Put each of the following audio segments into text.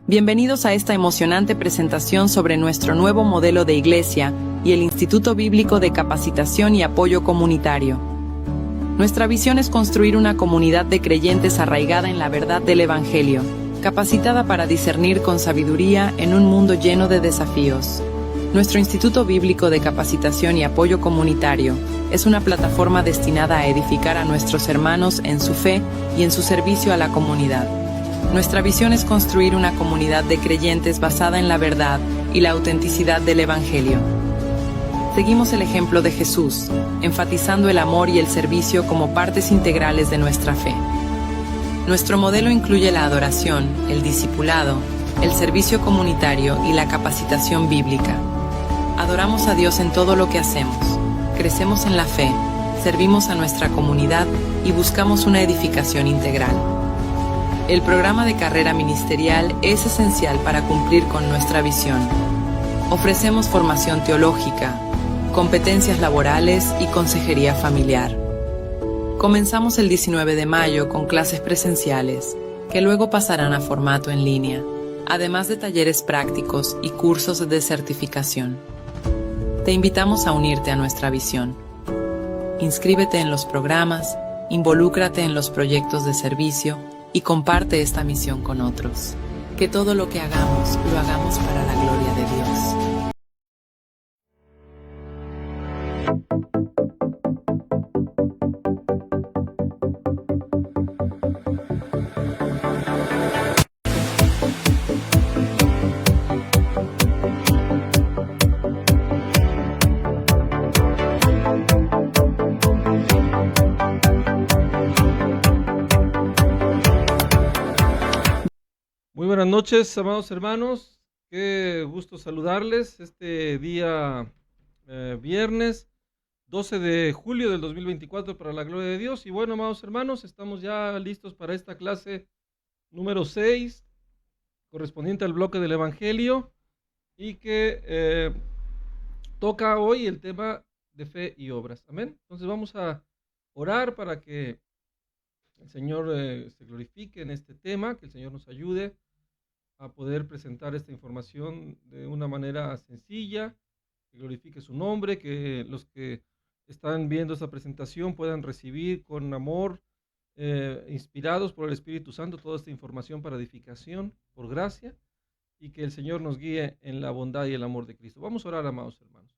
Bienvenidos a esta emocionante presentación sobre nuestro nuevo modelo de iglesia y el Instituto Bíblico de Capacitación y Apoyo Comunitario. Nuestra visión es construir una comunidad de creyentes arraigada en la verdad del Evangelio, capacitada para discernir con sabiduría en un mundo lleno de desafíos. Nuestro Instituto Bíblico de Capacitación y Apoyo Comunitario es una plataforma destinada a edificar a nuestros hermanos en su fe y en su servicio a la comunidad. Nuestra visión es construir una comunidad de creyentes basada en la verdad y la autenticidad del Evangelio. Seguimos el ejemplo de Jesús, enfatizando el amor y el servicio como partes integrales de nuestra fe. Nuestro modelo incluye la adoración, el discipulado, el servicio comunitario y la capacitación bíblica. Adoramos a Dios en todo lo que hacemos, crecemos en la fe, servimos a nuestra comunidad y buscamos una edificación integral. El programa de carrera ministerial es esencial para cumplir con nuestra visión. Ofrecemos formación teológica, competencias laborales y consejería familiar. Comenzamos el 19 de mayo con clases presenciales, que luego pasarán a formato en línea, además de talleres prácticos y cursos de certificación. Te invitamos a unirte a nuestra visión. Inscríbete en los programas, involúcrate en los proyectos de servicio y comparte esta misión con otros. Que todo lo que hagamos, lo hagamos para la gloria de Dios. Muy buenas noches, amados hermanos. Qué gusto saludarles este día viernes 12 de julio del 2024 para la gloria de Dios. Y bueno, amados hermanos, estamos ya listos para esta clase número 6, correspondiente al bloque del Evangelio, y que toca hoy el tema de fe y obras. Amén. Entonces vamos a orar para que el Señor se glorifique en este tema, que el Señor nos ayude a poder presentar esta información de una manera sencilla, que glorifique su nombre, que los que están viendo esta presentación puedan recibir con amor, inspirados por el Espíritu Santo, toda esta información para edificación, por gracia, y que el Señor nos guíe en la bondad y el amor de Cristo. Vamos a orar, amados hermanos.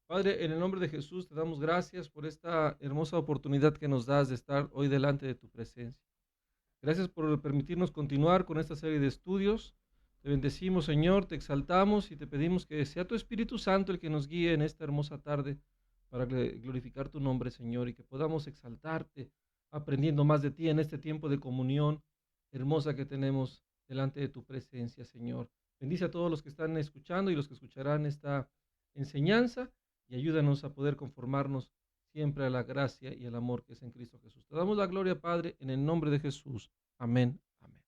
Padre, en el nombre de Jesús te damos gracias por esta hermosa oportunidad que nos das de estar hoy delante de tu presencia. Gracias por permitirnos continuar con esta serie de estudios. Te bendecimos, Señor, te exaltamos y te pedimos que sea tu Espíritu Santo el que nos guíe en esta hermosa tarde para glorificar tu nombre, Señor, y que podamos exaltarte aprendiendo más de ti en este tiempo de comunión hermosa que tenemos delante de tu presencia, Señor. Bendice a todos los que están escuchando y los que escucharán esta enseñanza y ayúdanos a poder conformarnos siempre a la gracia y el amor que es en Cristo Jesús. Te damos la gloria, Padre, en el nombre de Jesús. Amén. Amén.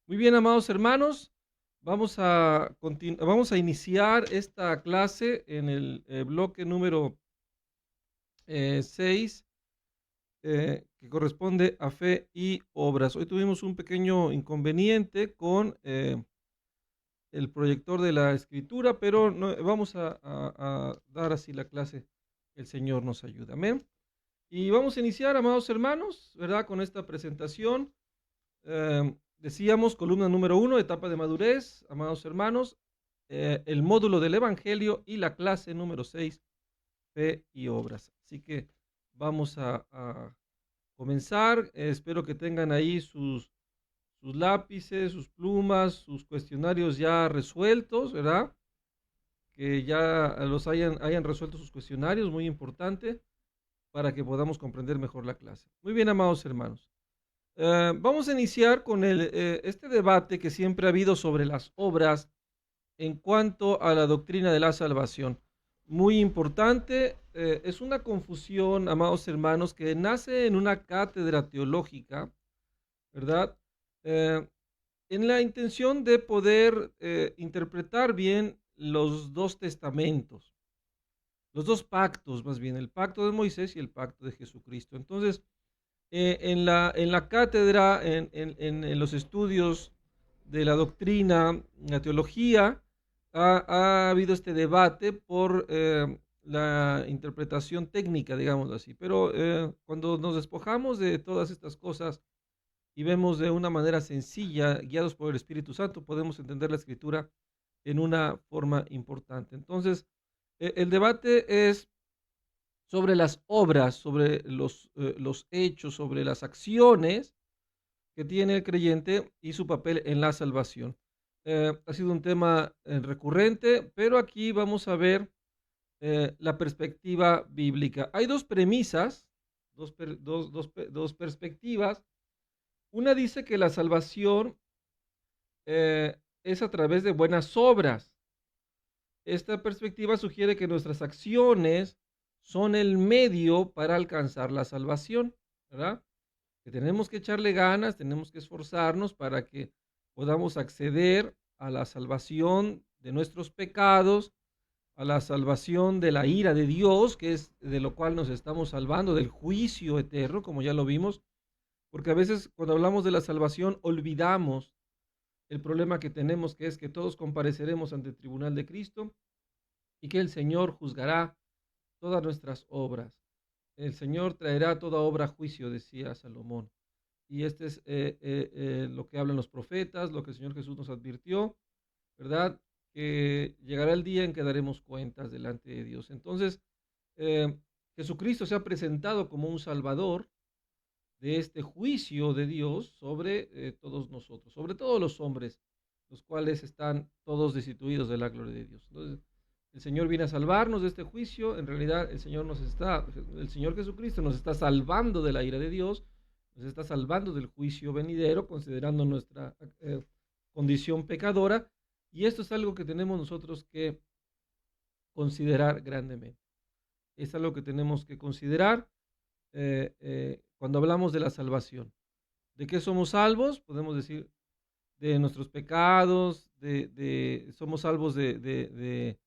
Muy bien, amados hermanos, vamos a iniciar esta clase en el bloque número 6, que corresponde a fe y obras. Hoy tuvimos un pequeño inconveniente con el proyector de la escritura, pero vamos a dar así la clase. El Señor nos ayuda. Amén. Y vamos a iniciar, amados hermanos, ¿verdad? Con esta presentación. Decíamos, columna número 1, etapa de madurez, amados hermanos, el módulo del Evangelio y la clase número 6, fe y obras. Así que vamos a comenzar. Espero que tengan ahí sus lápices, sus plumas, sus cuestionarios ya resueltos, ¿verdad? Que ya los hayan resuelto sus cuestionarios, muy importante, para que podamos comprender mejor la clase. Muy bien, amados hermanos. Vamos a iniciar con este debate que siempre ha habido sobre las obras en cuanto a la doctrina de la salvación. Muy importante, es una confusión, amados hermanos, que nace en una cátedra teológica, ¿verdad? En la intención de poder interpretar bien los dos testamentos, los dos pactos, más bien, el pacto de Moisés y el pacto de Jesucristo. Entonces, en la cátedra, en los estudios de la doctrina, la teología, ha habido este debate por la interpretación técnica, digámoslo así. Pero cuando nos despojamos de todas estas cosas y vemos de una manera sencilla, guiados por el Espíritu Santo, podemos entender la Escritura en una forma importante. Entonces, el debate es sobre las obras, sobre los hechos, sobre las acciones que tiene el creyente y su papel en la salvación. Ha sido un tema recurrente, pero aquí vamos a ver la perspectiva bíblica. Hay dos premisas, dos perspectivas. Una dice que la salvación es a través de buenas obras. Esta perspectiva sugiere que nuestras acciones son el medio para alcanzar la salvación, ¿verdad? Que tenemos que echarle ganas, tenemos que esforzarnos para que podamos acceder a la salvación de nuestros pecados, a la salvación de la ira de Dios, que es de lo cual nos estamos salvando, del juicio eterno, como ya lo vimos, porque a veces cuando hablamos de la salvación olvidamos el problema que tenemos, que es que todos compareceremos ante el tribunal de Cristo y que el Señor juzgará todas nuestras obras. El Señor traerá toda obra a juicio, decía Salomón. Y este es lo que hablan los profetas, lo que el Señor Jesús nos advirtió, ¿verdad? Que llegará el día en que daremos cuentas delante de Dios. Entonces, Jesucristo se ha presentado como un salvador de este juicio de Dios sobre todos nosotros, sobre todos los hombres, los cuales están todos destituidos de la gloria de Dios. Entonces, el Señor viene a salvarnos de este juicio. En realidad, el Señor Jesucristo nos está salvando de la ira de Dios, nos está salvando del juicio venidero, considerando nuestra condición pecadora. Y esto es algo que tenemos nosotros que considerar grandemente. Es algo que tenemos que considerar cuando hablamos de la salvación. ¿De qué somos salvos? Podemos decir de nuestros pecados, somos salvos de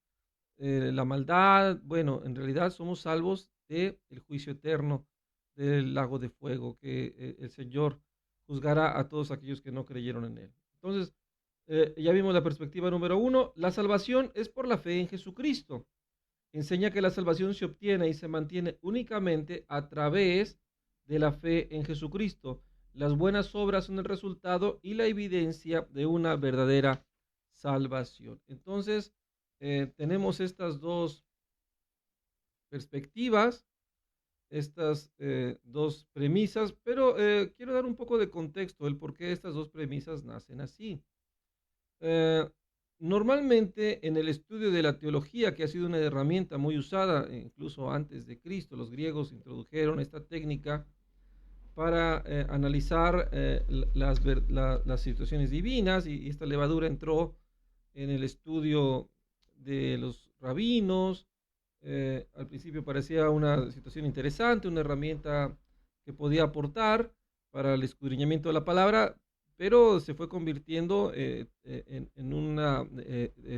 la maldad. Bueno, en realidad somos salvos del juicio eterno, del lago de fuego, que el Señor juzgará a todos aquellos que no creyeron en Él. Entonces, ya vimos la perspectiva número 1. La salvación es por la fe en Jesucristo. Enseña que la salvación se obtiene y se mantiene únicamente a través de la fe en Jesucristo. Las buenas obras son el resultado y la evidencia de una verdadera salvación. Entonces, tenemos estas dos perspectivas, estas dos premisas, pero quiero dar un poco de contexto el por qué estas dos premisas nacen así. Normalmente en el estudio de la teología, que ha sido una herramienta muy usada incluso antes de Cristo, los griegos introdujeron esta técnica para analizar las situaciones divinas, y esta levadura entró en el estudio de los rabinos. Al principio parecía una situación interesante, una herramienta que podía aportar para el escudriñamiento de la palabra, pero se fue convirtiendo en un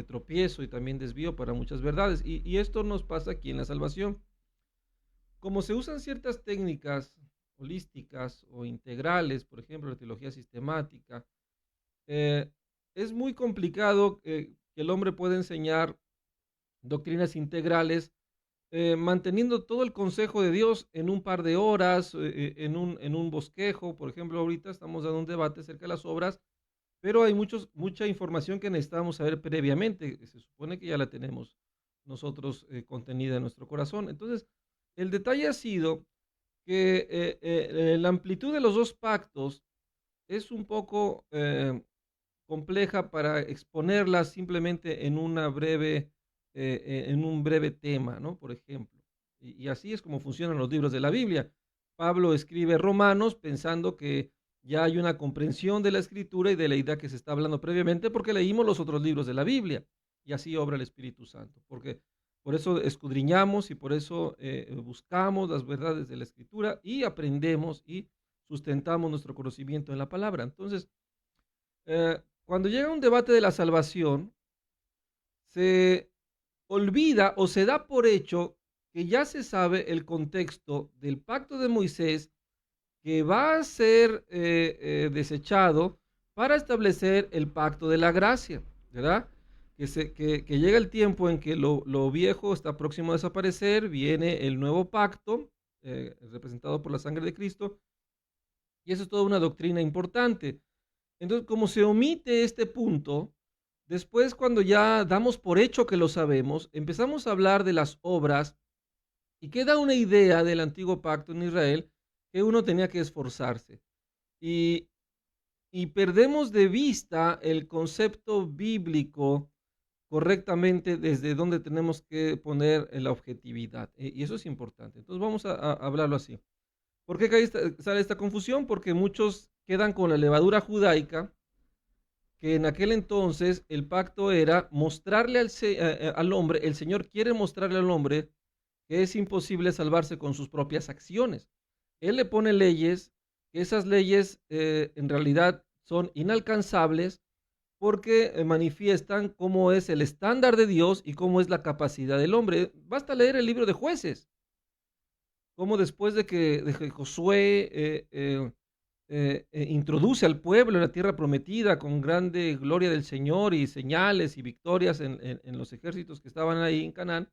tropiezo y también desvío para muchas verdades. Y esto nos pasa aquí en la salvación. Como se usan ciertas técnicas holísticas o integrales, por ejemplo, la teología sistemática, es muy complicado que el hombre pueda enseñar doctrinas integrales manteniendo todo el consejo de Dios en un par de horas, en un bosquejo. Por ejemplo, ahorita estamos dando un debate acerca de las obras, pero hay mucha información que necesitamos saber previamente. Se supone que ya la tenemos nosotros contenida en nuestro corazón. Entonces, el detalle ha sido que la amplitud de los dos pactos es un poco compleja para exponerla simplemente en un breve tema, ¿no? Por ejemplo. Y así es como funcionan los libros de la Biblia. Pablo escribe Romanos pensando que ya hay una comprensión de la Escritura y de la idea que se está hablando previamente, porque leímos los otros libros de la Biblia. Y así obra el Espíritu Santo. Porque por eso escudriñamos y por eso buscamos las verdades de la Escritura y aprendemos y sustentamos nuestro conocimiento en la palabra. Entonces, cuando llega un debate de la salvación, se olvida o se da por hecho que ya se sabe el contexto del pacto de Moisés, que va a ser desechado para establecer el pacto de la gracia, ¿verdad? Que llega el tiempo en que lo viejo está próximo a desaparecer, viene el nuevo pacto, representado por la sangre de Cristo, y eso es toda una doctrina importante. Entonces, como se omite este punto, después cuando ya damos por hecho que lo sabemos, empezamos a hablar de las obras y queda una idea del antiguo pacto en Israel que uno tenía que esforzarse. Y, y perdemos de vista el concepto bíblico correctamente desde donde tenemos que poner la objetividad. Y eso es importante. Entonces vamos a hablarlo así. ¿Por qué sale esta confusión? Porque muchos quedan con la levadura judaica, que en aquel entonces el pacto era mostrarle al hombre, el Señor quiere mostrarle al hombre que es imposible salvarse con sus propias acciones. Él le pone leyes, que esas leyes en realidad son inalcanzables porque manifiestan cómo es el estándar de Dios y cómo es la capacidad del hombre. Basta leer el libro de Jueces, cómo después de que Josué introduce al pueblo en la tierra prometida con grande gloria del Señor y señales y victorias en los ejércitos que estaban ahí en Canaán.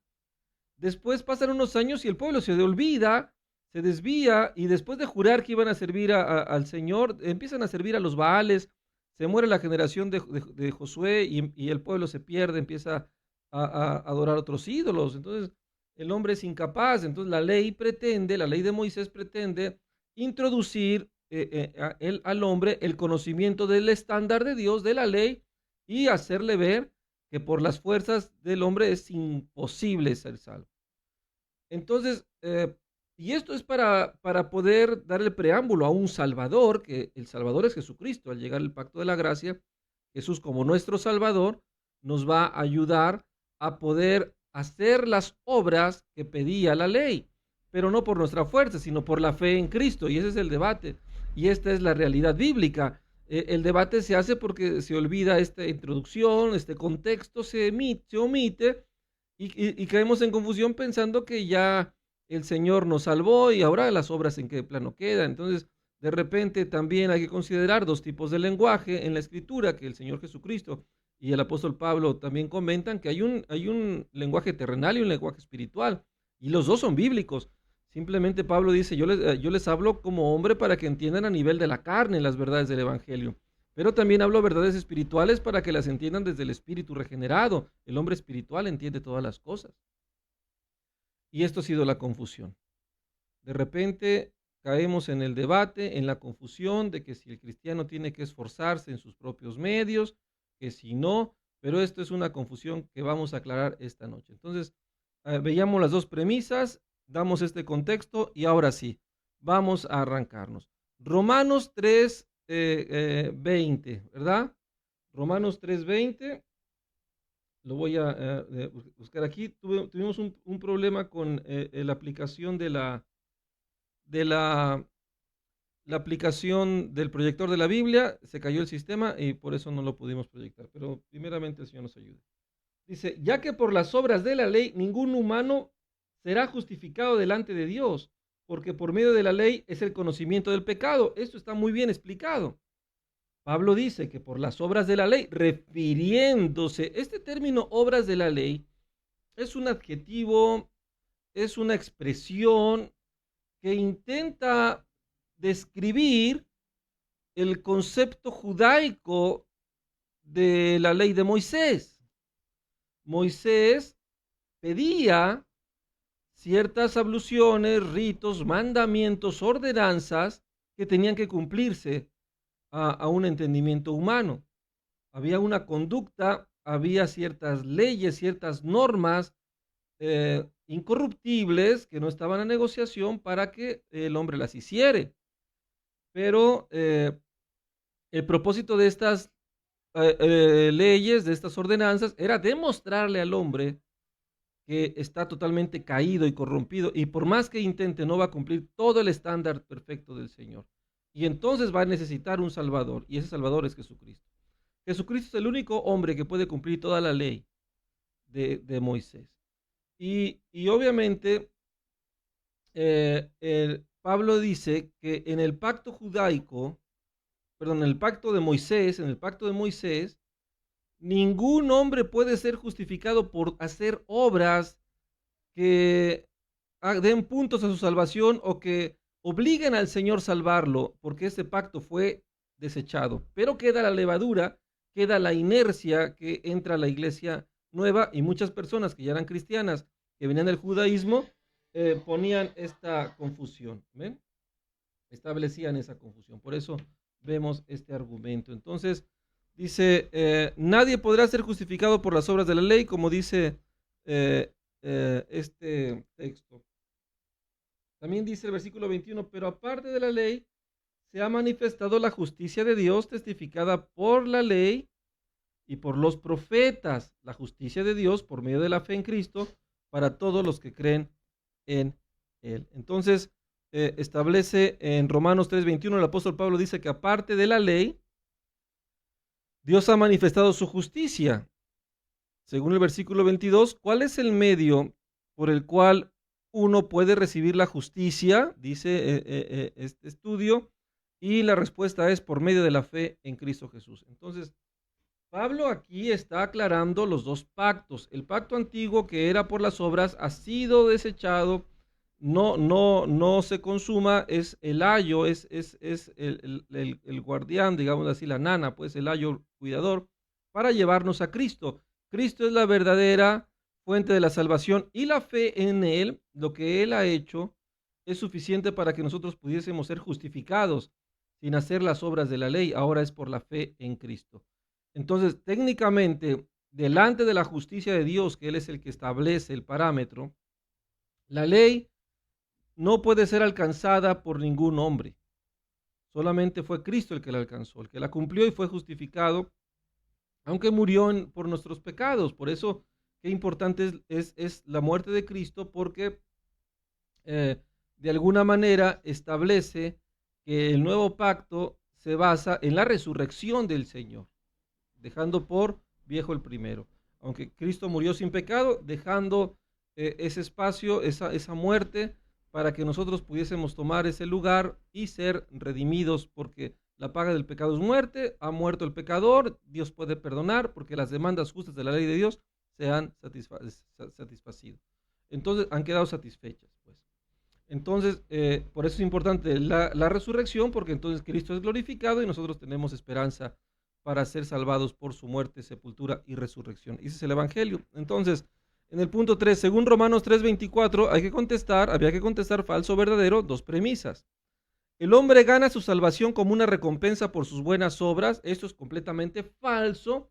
Después pasan unos años y el pueblo se olvida, se desvía, y después de jurar que iban a servir al Señor, empiezan a servir a los Baales, se muere la generación de Josué y el pueblo se pierde, empieza a adorar otros ídolos. Entonces el hombre es incapaz. Entonces la ley de Moisés pretende introducir al hombre el conocimiento del estándar de Dios, de la ley, y hacerle ver que por las fuerzas del hombre es imposible ser salvo. Entonces, y esto es para poder dar el preámbulo a un Salvador, que el Salvador es Jesucristo. Al llegar el pacto de la gracia, Jesús como nuestro Salvador nos va a ayudar a poder hacer las obras que pedía la ley, pero no por nuestra fuerza, sino por la fe en Cristo. Y ese es el debate, y esta es la realidad bíblica. El debate se hace porque se olvida esta introducción, este contexto se omite, y caemos en confusión pensando que ya el Señor nos salvó y ahora las obras en qué plano quedan. Entonces, de repente también hay que considerar dos tipos de lenguaje en la Escritura, que el Señor Jesucristo y el apóstol Pablo también comentan que hay un lenguaje terrenal y un lenguaje espiritual, y los dos son bíblicos. Simplemente Pablo dice, yo les hablo como hombre para que entiendan a nivel de la carne las verdades del Evangelio, pero también hablo verdades espirituales para que las entiendan desde el espíritu regenerado. El hombre espiritual entiende todas las cosas. Y esto ha sido la confusión. De repente caemos en el debate, en la confusión de que si el cristiano tiene que esforzarse en sus propios medios, que si no, pero esto es una confusión que vamos a aclarar esta noche. Entonces, veíamos las dos premisas, damos este contexto y ahora sí, vamos a arrancarnos. Romanos 3, 20, ¿verdad? Romanos 3:20, lo voy a buscar aquí. Tuvimos un problema con la aplicación de la aplicación del proyector de la Biblia. Se cayó el sistema y por eso no lo pudimos proyectar, pero primeramente el Señor nos ayude. Dice, ya que por las obras de la ley ningún humano será justificado delante de Dios, porque por medio de la ley es el conocimiento del pecado. Esto está muy bien explicado. Pablo dice que por las obras de la ley, refiriéndose, este término obras de la ley es un adjetivo, es una expresión que intenta describir el concepto judaico de la ley de Moisés. Moisés pedía ciertas abluciones, ritos, mandamientos, ordenanzas que tenían que cumplirse a un entendimiento humano. Había una conducta, había ciertas leyes, ciertas normas incorruptibles que no estaban a negociación para que el hombre las hiciere. Pero el propósito de estas leyes, de estas ordenanzas, era demostrarle al hombre que está totalmente caído y corrompido, y por más que intente no va a cumplir todo el estándar perfecto del Señor. Y entonces va a necesitar un Salvador, y ese Salvador es Jesucristo. Jesucristo es el único hombre que puede cumplir toda la ley de Moisés. Y obviamente Pablo dice que en el pacto judaico en el pacto de Moisés, ningún hombre puede ser justificado por hacer obras que den puntos a su salvación o que obliguen al Señor salvarlo, porque ese pacto fue desechado. Pero queda la levadura, queda la inercia que entra a la iglesia nueva, y muchas personas que ya eran cristianas, que venían del judaísmo, ponían esta confusión, ¿ven? Establecían esa confusión. Por eso vemos este argumento. Entonces, dice, nadie podrá ser justificado por las obras de la ley, como dice este texto. También dice el versículo 21, pero aparte de la ley, se ha manifestado la justicia de Dios testificada por la ley y por los profetas, la justicia de Dios por medio de la fe en Cristo para todos los que creen en Él. Entonces, establece en Romanos 3:21, el apóstol Pablo dice que aparte de la ley, Dios ha manifestado su justicia. Según el versículo 22, ¿cuál es el medio por el cual uno puede recibir la justicia? Dice este estudio, y la respuesta es por medio de la fe en Cristo Jesús. Entonces, Pablo aquí está aclarando los dos pactos. El pacto antiguo, que era por las obras, ha sido desechado, no se consuma, es el ayo, es el guardián, digamos así, la nana, pues el ayo cuidador, para llevarnos a Cristo. Cristo es la verdadera fuente de la salvación, y la fe en Él, lo que Él ha hecho, es suficiente para que nosotros pudiésemos ser justificados sin hacer las obras de la ley. Ahora es por la fe en Cristo. Entonces, técnicamente, delante de la justicia de Dios, que Él es el que establece el parámetro, la ley no puede ser alcanzada por ningún hombre. Solamente fue Cristo el que la alcanzó, el que la cumplió y fue justificado, aunque murió por nuestros pecados. Por eso, qué importante es la muerte de Cristo, porque de alguna manera establece que el nuevo pacto se basa en la resurrección del Señor, dejando por viejo el primero. Aunque Cristo murió sin pecado, dejando ese espacio, esa muerte, para que nosotros pudiésemos tomar ese lugar y ser redimidos, porque la paga del pecado es muerte, ha muerto el pecador, Dios puede perdonar, porque las demandas justas de la ley de Dios se han satisfacido. Entonces, han quedado satisfechas, pues. Entonces, por eso es importante la resurrección, porque entonces Cristo es glorificado y nosotros tenemos esperanza para ser salvados por su muerte, sepultura y resurrección. Ese es el Evangelio. Entonces, en el punto 3, según Romanos 3:24, había que contestar falso o verdadero, dos premisas. El hombre gana su salvación como una recompensa por sus buenas obras. Esto es completamente falso,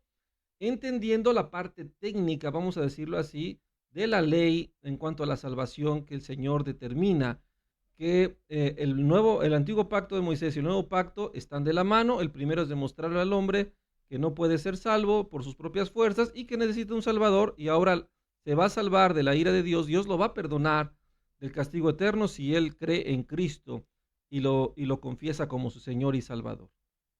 entendiendo la parte técnica, vamos a decirlo así, de la ley en cuanto a la salvación que el Señor determina, que el antiguo pacto de Moisés y el nuevo pacto están de la mano. El primero es demostrarle al hombre que no puede ser salvo por sus propias fuerzas y que necesita un Salvador, y ahora se va a salvar de la ira de Dios. Dios lo va a perdonar del castigo eterno si él cree en Cristo y lo confiesa como su Señor y Salvador.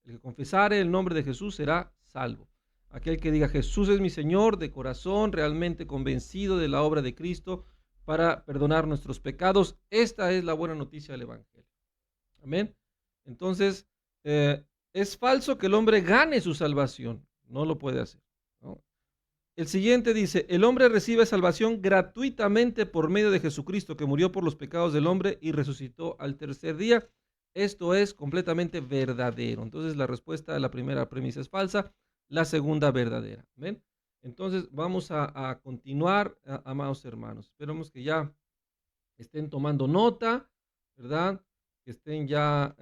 El que confesare el nombre de Jesús será salvo. Aquel que diga Jesús es mi Señor de corazón, realmente convencido de la obra de Cristo para perdonar nuestros pecados, esta es la buena noticia del Evangelio. Amén. Entonces, es falso que el hombre gane su salvación. No lo puede hacer, ¿no? El siguiente dice, el hombre recibe salvación gratuitamente por medio de Jesucristo, que murió por los pecados del hombre y resucitó al tercer día. Esto es completamente verdadero. Entonces, la respuesta a la primera premisa es falsa, la segunda verdadera. ¿Ven? Entonces vamos a continuar, amados hermanos. Esperamos que ya estén tomando nota, ¿verdad? Que estén ya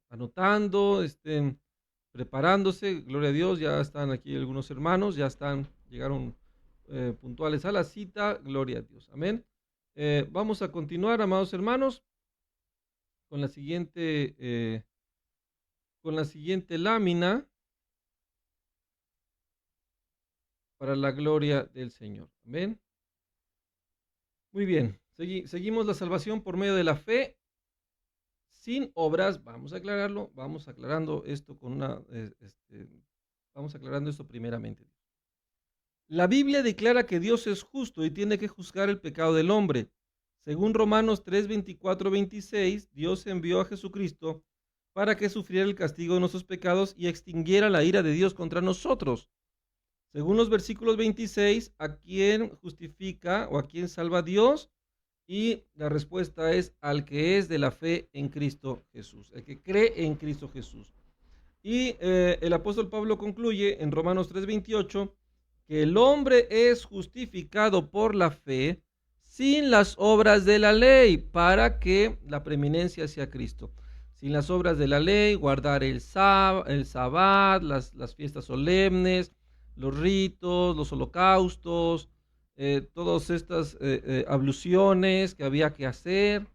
anotando, estén preparándose. Gloria a Dios, ya están aquí algunos hermanos, llegaron puntuales a la cita. Gloria a Dios. Amén. Vamos a continuar, amados hermanos, con la siguiente lámina, para la gloria del Señor. Amén. Muy bien. Seguimos la salvación por medio de la fe, sin obras. Vamos a aclararlo. Vamos aclarando esto primeramente. La Biblia declara que Dios es justo y tiene que juzgar el pecado del hombre. Según Romanos 3:24-26, Dios envió a Jesucristo para que sufriera el castigo de nuestros pecados y extinguiera la ira de Dios contra nosotros. Según los versículos 26, ¿a quién justifica o a quién salva Dios? Y la respuesta es al que es de la fe en Cristo Jesús, el que cree en Cristo Jesús. Y el apóstol Pablo concluye en Romanos 3:28 que el hombre es justificado por la fe sin las obras de la ley, para que la preeminencia sea Cristo. Sin las obras de la ley, guardar el sabbat, las fiestas solemnes, los ritos, los holocaustos, todas estas abluciones que había que hacer,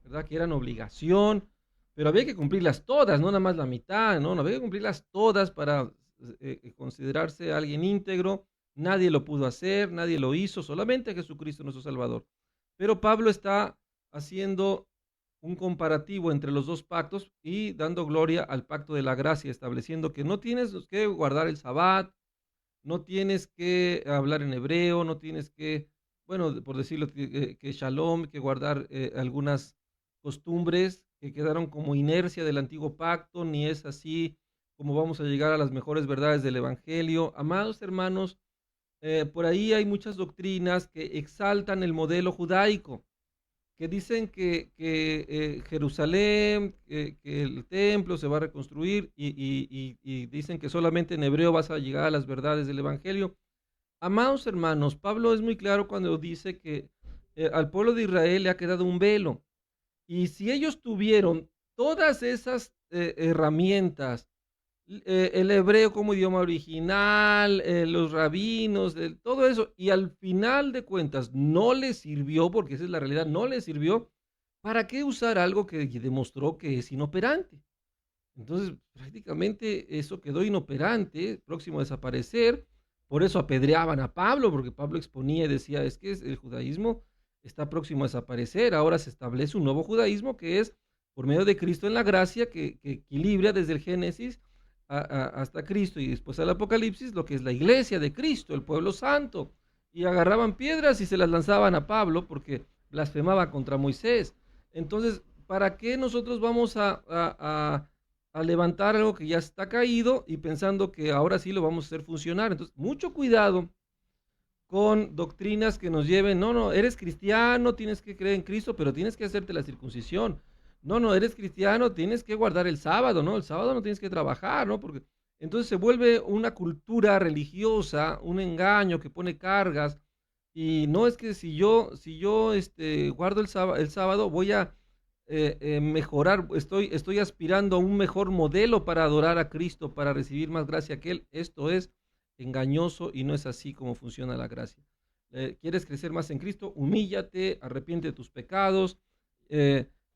¿verdad? Que eran obligación, pero había que cumplirlas todas, no nada más la mitad, no había que cumplirlas todas para considerarse alguien íntegro. Nadie lo pudo hacer, nadie lo hizo, solamente Jesucristo nuestro Salvador. Pero Pablo está haciendo un comparativo entre los dos pactos y dando gloria al pacto de la gracia, estableciendo que no tienes que guardar el sabbat, no tienes que hablar en hebreo, no tienes que, bueno, por decirlo, que shalom, que guardar algunas costumbres que quedaron como inercia del antiguo pacto, ni es así como vamos a llegar a las mejores verdades del Evangelio. Amados hermanos, por ahí hay muchas doctrinas que exaltan el modelo judaico, que dicen que Jerusalén, que el templo se va a reconstruir y dicen que solamente en hebreo vas a llegar a las verdades del Evangelio. Amados hermanos, Pablo es muy claro cuando dice que al pueblo de Israel le ha quedado un velo. Y si ellos tuvieron todas esas herramientas, el hebreo como idioma original, los rabinos, todo eso, y al final de cuentas no les sirvió, porque esa es la realidad, no les sirvió, ¿para qué usar algo que demostró que es inoperante? Entonces, prácticamente eso quedó inoperante, próximo a desaparecer. Por eso apedreaban a Pablo, porque Pablo exponía y decía, es que el judaísmo está próximo a desaparecer. Ahora se establece un nuevo judaísmo que es por medio de Cristo en la gracia, que equilibra desde el Génesis hasta Cristo y después al Apocalipsis, lo que es la iglesia de Cristo, el pueblo santo. Y agarraban piedras y se las lanzaban a Pablo porque blasfemaba contra Moisés. Entonces, ¿para qué nosotros vamos a levantar algo que ya está caído y pensando que ahora sí lo vamos a hacer funcionar? Entonces, mucho cuidado con doctrinas que nos lleven, no, eres cristiano, tienes que creer en Cristo, pero tienes que hacerte la circuncisión. No, eres cristiano, tienes que guardar el sábado, ¿no? El sábado no tienes que trabajar, ¿no? Porque entonces se vuelve una cultura religiosa, un engaño que pone cargas, y no es que si yo guardo el sábado voy a mejorar, estoy aspirando a un mejor modelo para adorar a Cristo, para recibir más gracia que Él. Esto es engañoso y no es así como funciona la gracia. ¿Quieres crecer más en Cristo? Humíllate, arrepiente de tus pecados,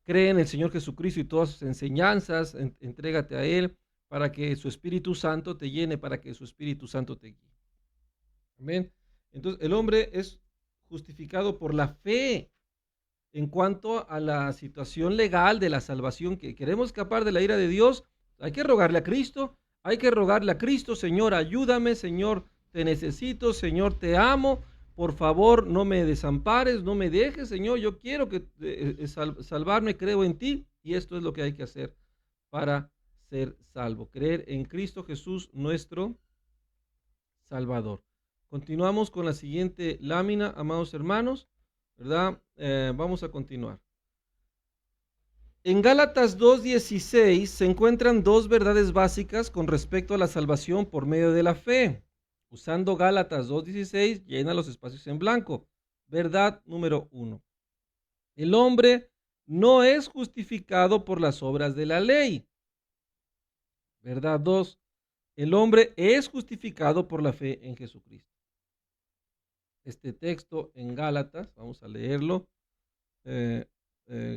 cree en el Señor Jesucristo y todas sus enseñanzas, entrégate a Él para que su Espíritu Santo te llene, para que su Espíritu Santo te guíe. Amén. Entonces, el hombre es justificado por la fe en cuanto a la situación legal de la salvación, que queremos escapar de la ira de Dios. Hay que rogarle a Cristo, Señor, ayúdame, Señor, te necesito, Señor, te amo. Por favor, no me desampares, no me dejes, Señor, yo quiero salvarme, creo en ti, y esto es lo que hay que hacer para ser salvo, creer en Cristo Jesús, nuestro Salvador. Continuamos con la siguiente lámina, amados hermanos, ¿verdad? Vamos a continuar. En Gálatas 2:16 se encuentran dos verdades básicas con respecto a la salvación por medio de la fe. Usando Gálatas 2:16, llena los espacios en blanco. Verdad número 1. El hombre no es justificado por las obras de la ley. Verdad 2. El hombre es justificado por la fe en Jesucristo. Este texto en Gálatas, vamos a leerlo.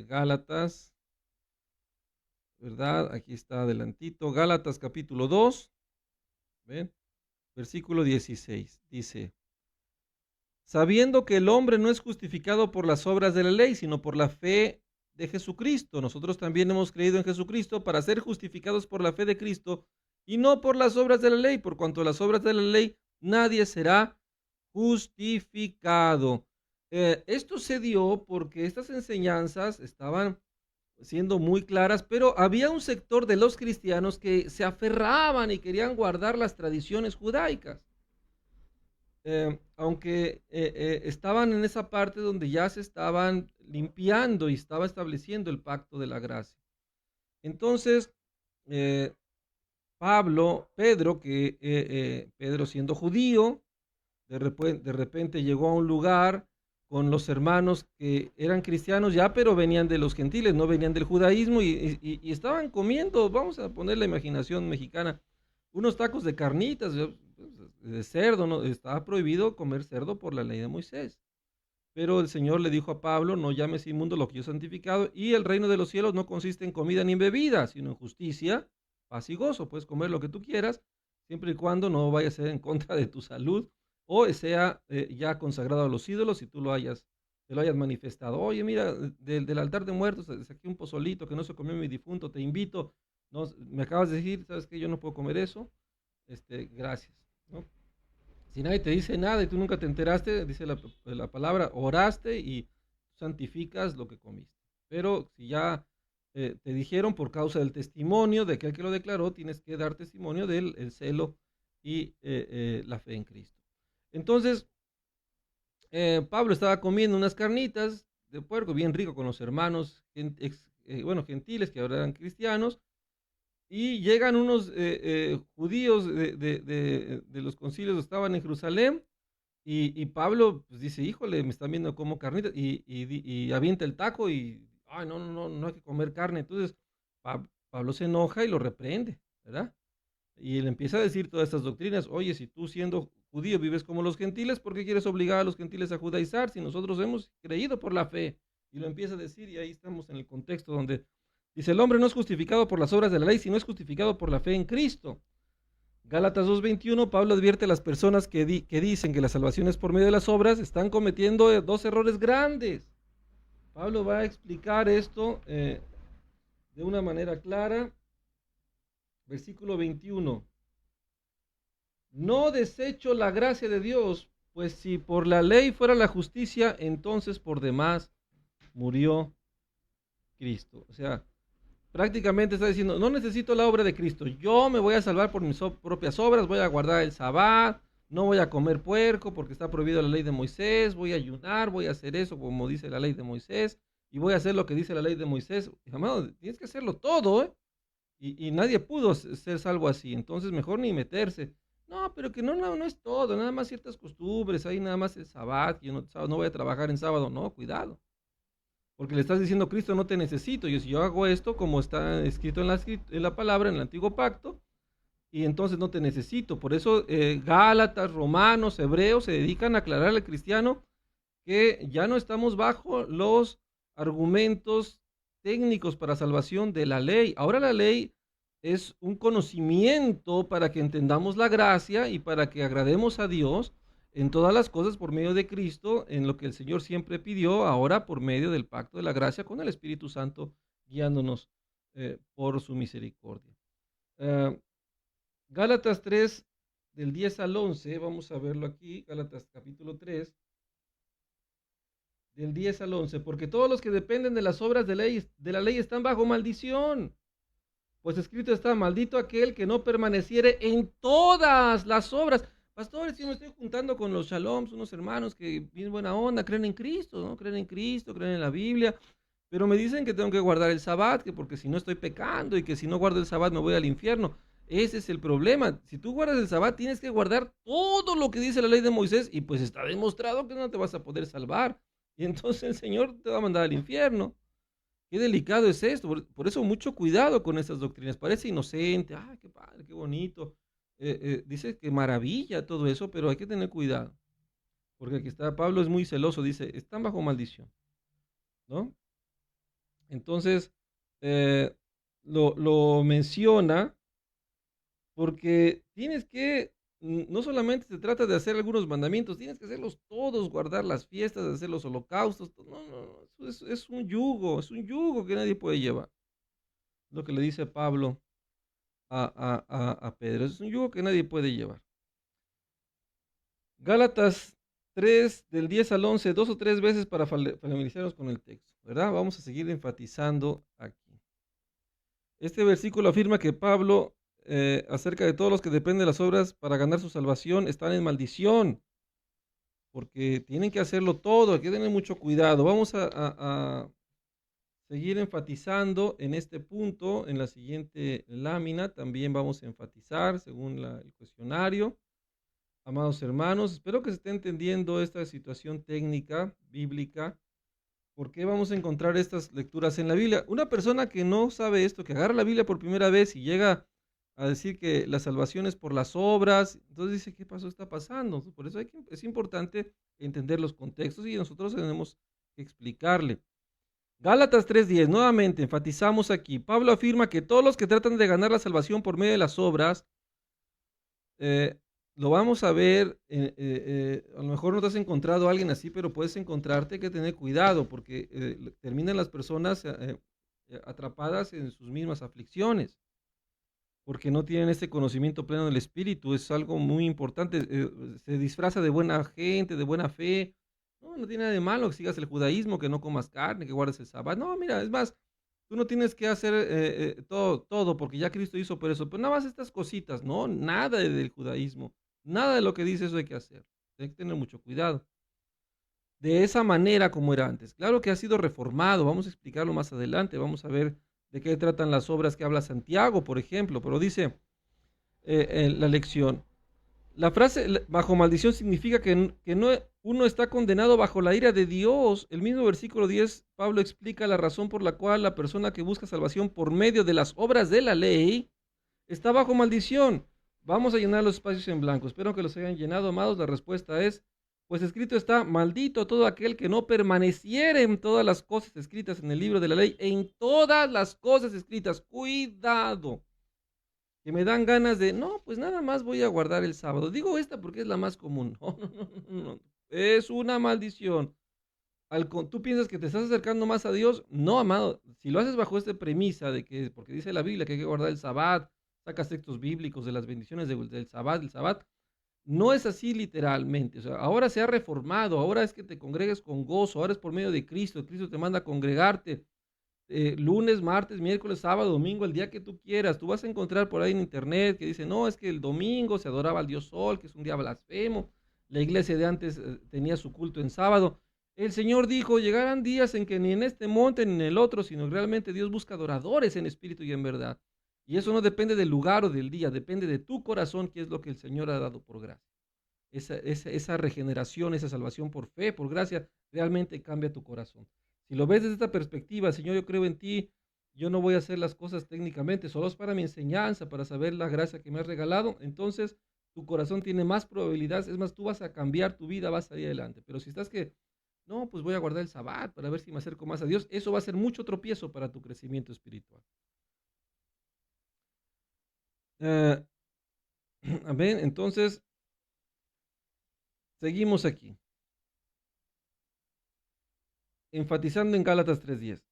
Gálatas, ¿verdad? Aquí está adelantito. Gálatas capítulo 2. ¿Ven? Versículo 16, dice, sabiendo que el hombre no es justificado por las obras de la ley, sino por la fe de Jesucristo. Nosotros también hemos creído en Jesucristo para ser justificados por la fe de Cristo y no por las obras de la ley, por cuanto a las obras de la ley nadie será justificado. Esto se dio porque estas enseñanzas estaban siendo muy claras, pero había un sector de los cristianos que se aferraban y querían guardar las tradiciones judaicas, aunque estaban en esa parte donde ya se estaban limpiando y estaba estableciendo el pacto de la gracia. Entonces, eh, Pedro siendo judío, de repente llegó a un lugar con los hermanos que eran cristianos ya, pero venían de los gentiles, no venían del judaísmo y estaban comiendo, vamos a poner la imaginación mexicana, unos tacos de carnitas, de cerdo, ¿no? Estaba prohibido comer cerdo por la ley de Moisés. Pero el Señor le dijo a Pablo, no llames inmundo lo que yo he santificado, y el reino de los cielos no consiste en comida ni en bebida, sino en justicia, paz y gozo. Puedes comer lo que tú quieras, siempre y cuando no vaya a ser en contra de tu salud, o sea ya consagrado a los ídolos y tú te lo hayas manifestado. Oye, mira, del altar de muertos saqué un pozolito que no se comió mi difunto, te invito, no, me acabas de decir, sabes que yo no puedo comer eso, gracias, ¿no? Si nadie te dice nada y tú nunca te enteraste, dice la palabra, oraste y santificas lo que comiste. Pero si ya te dijeron por causa del testimonio de aquel que lo declaró, tienes que dar testimonio del el celo y la fe en Cristo. Entonces, Pablo estaba comiendo unas carnitas de puerco bien rico con los hermanos, gentiles que ahora eran cristianos, y llegan unos judíos de los concilios que estaban en Jerusalén y Pablo pues, dice, híjole, me están viendo como carnita y avienta el taco y, ay, no, no, no, no hay que comer carne. Entonces Pablo se enoja y lo reprende, ¿verdad? Y le empieza a decir todas estas doctrinas, oye, si tú siendo judío vives como los gentiles, ¿por qué quieres obligar a los gentiles a judaizar si nosotros hemos creído por la fe? Y lo empieza a decir y ahí estamos en el contexto donde dice, el hombre no es justificado por las obras de la ley, sino es justificado por la fe en Cristo. Gálatas 2:21, Pablo advierte a las personas que dicen que la salvación es por medio de las obras, están cometiendo dos errores grandes. Pablo va a explicar esto de una manera clara. Versículo 21. No desecho la gracia de Dios, pues si por la ley fuera la justicia, entonces por demás murió Cristo. O sea, prácticamente está diciendo, no necesito la obra de Cristo, yo me voy a salvar por mis propias obras, voy a guardar el sabbat, no voy a comer puerco porque está prohibido la ley de Moisés, voy a ayunar, voy a hacer eso como dice la ley de Moisés, y voy a hacer lo que dice la ley de Moisés. Amado, tienes que hacerlo todo, ¿eh? Y nadie pudo ser salvo así, entonces mejor ni meterse. No, pero que no es todo, nada más ciertas costumbres, ahí nada más el sabbat, yo no voy a trabajar en sábado, no, cuidado. Porque le estás diciendo, Cristo, no te necesito. Si yo hago esto, como está escrito en la palabra, en el antiguo pacto, y entonces no te necesito. Por eso Gálatas, Romanos, Hebreos se dedican a aclarar al cristiano que ya no estamos bajo los argumentos técnicos para salvación de la ley. Ahora la ley es un conocimiento para que entendamos la gracia y para que agrademos a Dios en todas las cosas por medio de Cristo, en lo que el Señor siempre pidió, ahora por medio del pacto de la gracia con el Espíritu Santo guiándonos por su misericordia. Gálatas 3, del 10 al 11, vamos a verlo aquí, Gálatas capítulo 3, del 10 al 11, porque todos los que dependen de las obras de la ley están bajo maldición. Pues escrito está, maldito aquel que no permaneciere en todas las obras. Pastores, yo me estoy juntando con los Shaloms, unos hermanos que bien buena onda, creen en Cristo, ¿no? Creen en Cristo, creen en la Biblia, pero me dicen que tengo que guardar el Sabbat, que porque si no estoy pecando y que si no guardo el Sabbat me voy al infierno. Ese es el problema. Si tú guardas el Sabbat, tienes que guardar todo lo que dice la ley de Moisés y pues está demostrado que no te vas a poder salvar. Y entonces el Señor te va a mandar al infierno. Qué delicado es esto, por eso mucho cuidado con estas doctrinas. Parece inocente, ay, qué padre, qué bonito. Dice que maravilla todo eso, pero hay que tener cuidado. Porque aquí está, Pablo es muy celoso, dice, están bajo maldición, ¿no? Entonces, lo menciona porque tienes que, no solamente se trata de hacer algunos mandamientos, tienes que hacerlos todos, guardar las fiestas, hacer los holocaustos. No, es un yugo que nadie puede llevar. Lo que le dice Pablo a Pedro, es un yugo que nadie puede llevar. Gálatas 3, del 10 al 11, 2 o 3 veces para familiarizarnos con el texto, ¿verdad? Vamos a seguir enfatizando aquí. Este versículo afirma que Pablo, acerca de todos los que dependen de las obras para ganar su salvación, están en maldición, porque tienen que hacerlo todo, hay que tener mucho cuidado. Vamos a seguir enfatizando en este punto. En la siguiente lámina también vamos a enfatizar según el cuestionario. Amados hermanos, espero que se esté entendiendo esta situación técnica bíblica. ¿Por qué vamos a encontrar estas lecturas en la Biblia? Una persona que no sabe esto, que agarra la Biblia por primera vez y llega a decir que la salvación es por las obras, entonces dice, ¿qué pasó? Está pasando. Por eso es importante entender los contextos y nosotros tenemos que explicarle. Gálatas 3:10, nuevamente enfatizamos aquí. Pablo afirma que todos los que tratan de ganar la salvación por medio de las obras, lo vamos a ver, a lo mejor no te has encontrado a alguien así, pero puedes encontrarte, hay que tener cuidado porque terminan las personas atrapadas en sus mismas aflicciones, porque no tienen este conocimiento pleno del Espíritu. Es algo muy importante. Se disfraza de buena gente, de buena fe. No tiene nada de malo que sigas el judaísmo, que no comas carne, que guardes el sábado. No, mira, es más, tú no tienes que hacer todo, porque ya Cristo hizo por eso. Pero nada más estas cositas, no, nada del judaísmo. Nada de lo que dice eso hay que hacer. Hay que tener mucho cuidado. De esa manera como era antes. Claro que ha sido reformado. Vamos a explicarlo más adelante. Vamos a ver de qué tratan las obras que habla Santiago, por ejemplo. Pero dice en la lección, la frase bajo maldición significa que no, uno está condenado bajo la ira de Dios. El mismo versículo 10, Pablo explica la razón por la cual la persona que busca salvación por medio de las obras de la ley está bajo maldición. Vamos a llenar los espacios en blanco. Espero que los hayan llenado, amados. La respuesta es, pues escrito está, maldito todo aquel que no permaneciere en todas las cosas escritas en el libro de la ley, en todas las cosas escritas. Cuidado, que me dan ganas de, no, pues nada más voy a guardar el sábado. Digo esta porque es la más común. No. Es una maldición. ¿Tú piensas que te estás acercando más a Dios? No, amado. Si lo haces bajo esta premisa de que, porque dice la Biblia que hay que guardar el sabbat, sacas textos bíblicos de las bendiciones del sabbat, no es así literalmente. O sea, ahora se ha reformado, ahora es que te congregues con gozo, ahora es por medio de Cristo. Cristo te manda a congregarte lunes, martes, miércoles, sábado, domingo, el día que tú quieras. Tú vas a encontrar por ahí en internet que dice, no, es que el domingo se adoraba al dios Sol, que es un día blasfemo. La iglesia de antes tenía su culto en sábado. El Señor dijo, llegarán días en que ni en este monte ni en el otro, sino realmente Dios busca adoradores en espíritu y en verdad. Y eso no depende del lugar o del día, depende de tu corazón, que es lo que el Señor ha dado por gracia. Esa regeneración, esa salvación por fe, por gracia, realmente cambia tu corazón. Si lo ves desde esta perspectiva, Señor, yo creo en ti, yo no voy a hacer las cosas técnicamente, solo es para mi enseñanza, para saber la gracia que me has regalado, entonces tu corazón tiene más probabilidades, es más, tú vas a cambiar tu vida, vas a ir adelante. Pero si estás que, no, pues voy a guardar el sabbat para ver si me acerco más a Dios, eso va a ser mucho tropiezo para tu crecimiento espiritual. Amén, entonces, seguimos aquí, enfatizando en Gálatas 3:10.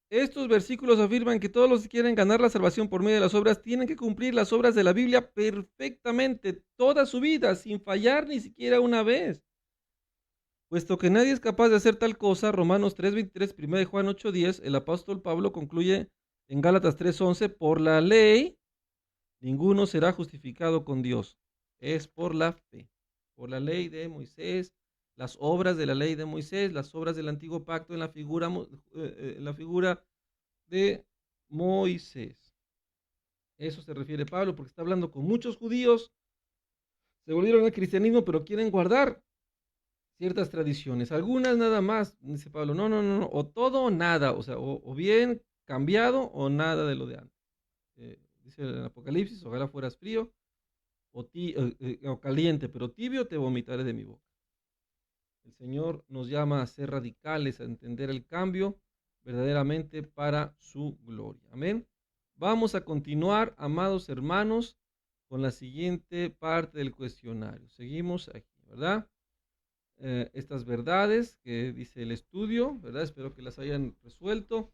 Estos versículos afirman que todos los que quieren ganar la salvación por medio de las obras tienen que cumplir las obras de la Biblia perfectamente, toda su vida, sin fallar ni siquiera una vez. Puesto que nadie es capaz de hacer tal cosa, Romanos 3:23, 1 Juan 8:10, el apóstol Pablo concluye en Gálatas 3:11, por la ley, ninguno será justificado con Dios. Es por la fe, por la ley de Moisés, las obras de la ley de Moisés, las obras del antiguo pacto en la figura de Moisés. Eso se refiere Pablo, porque está hablando con muchos judíos, se volvieron al cristianismo, pero quieren guardar ciertas tradiciones, algunas nada más, dice Pablo, no, o todo o nada, o sea, o bien cambiado o nada de lo de antes. Dice el Apocalipsis, ojalá fueras frío o caliente, pero tibio te vomitaré de mi boca. El Señor nos llama a ser radicales, a entender el cambio verdaderamente para su gloria. Amén. Vamos a continuar, amados hermanos, con la siguiente parte del cuestionario. Seguimos aquí, ¿verdad? Estas verdades que dice el estudio, ¿verdad? Espero que las hayan resuelto.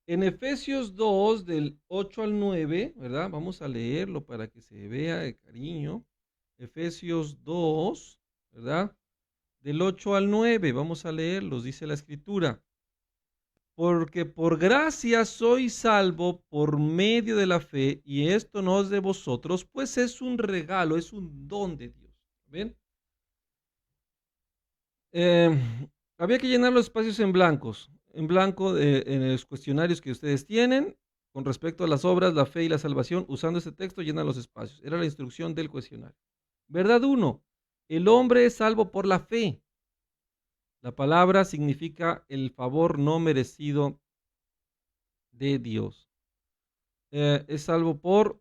En Efesios 2, del 8 al 9, ¿verdad? Vamos a leerlo para que se vea de cariño. Efesios 2, ¿verdad? del 8 al 9. Vamos a leerlos, dice la Escritura. Porque por gracia sois salvo por medio de la fe, y esto no es de vosotros, pues es un regalo, es un don de Dios. ¿Ven? Eh, Había que llenar los espacios en blanco en los cuestionarios que ustedes tienen con respecto a las obras, la fe y la salvación. Usando este texto, llena los espacios. Era la instrucción del cuestionario. Verdad 1. El hombre es salvo por la fe. La palabra significa el favor no merecido de Dios. Es salvo por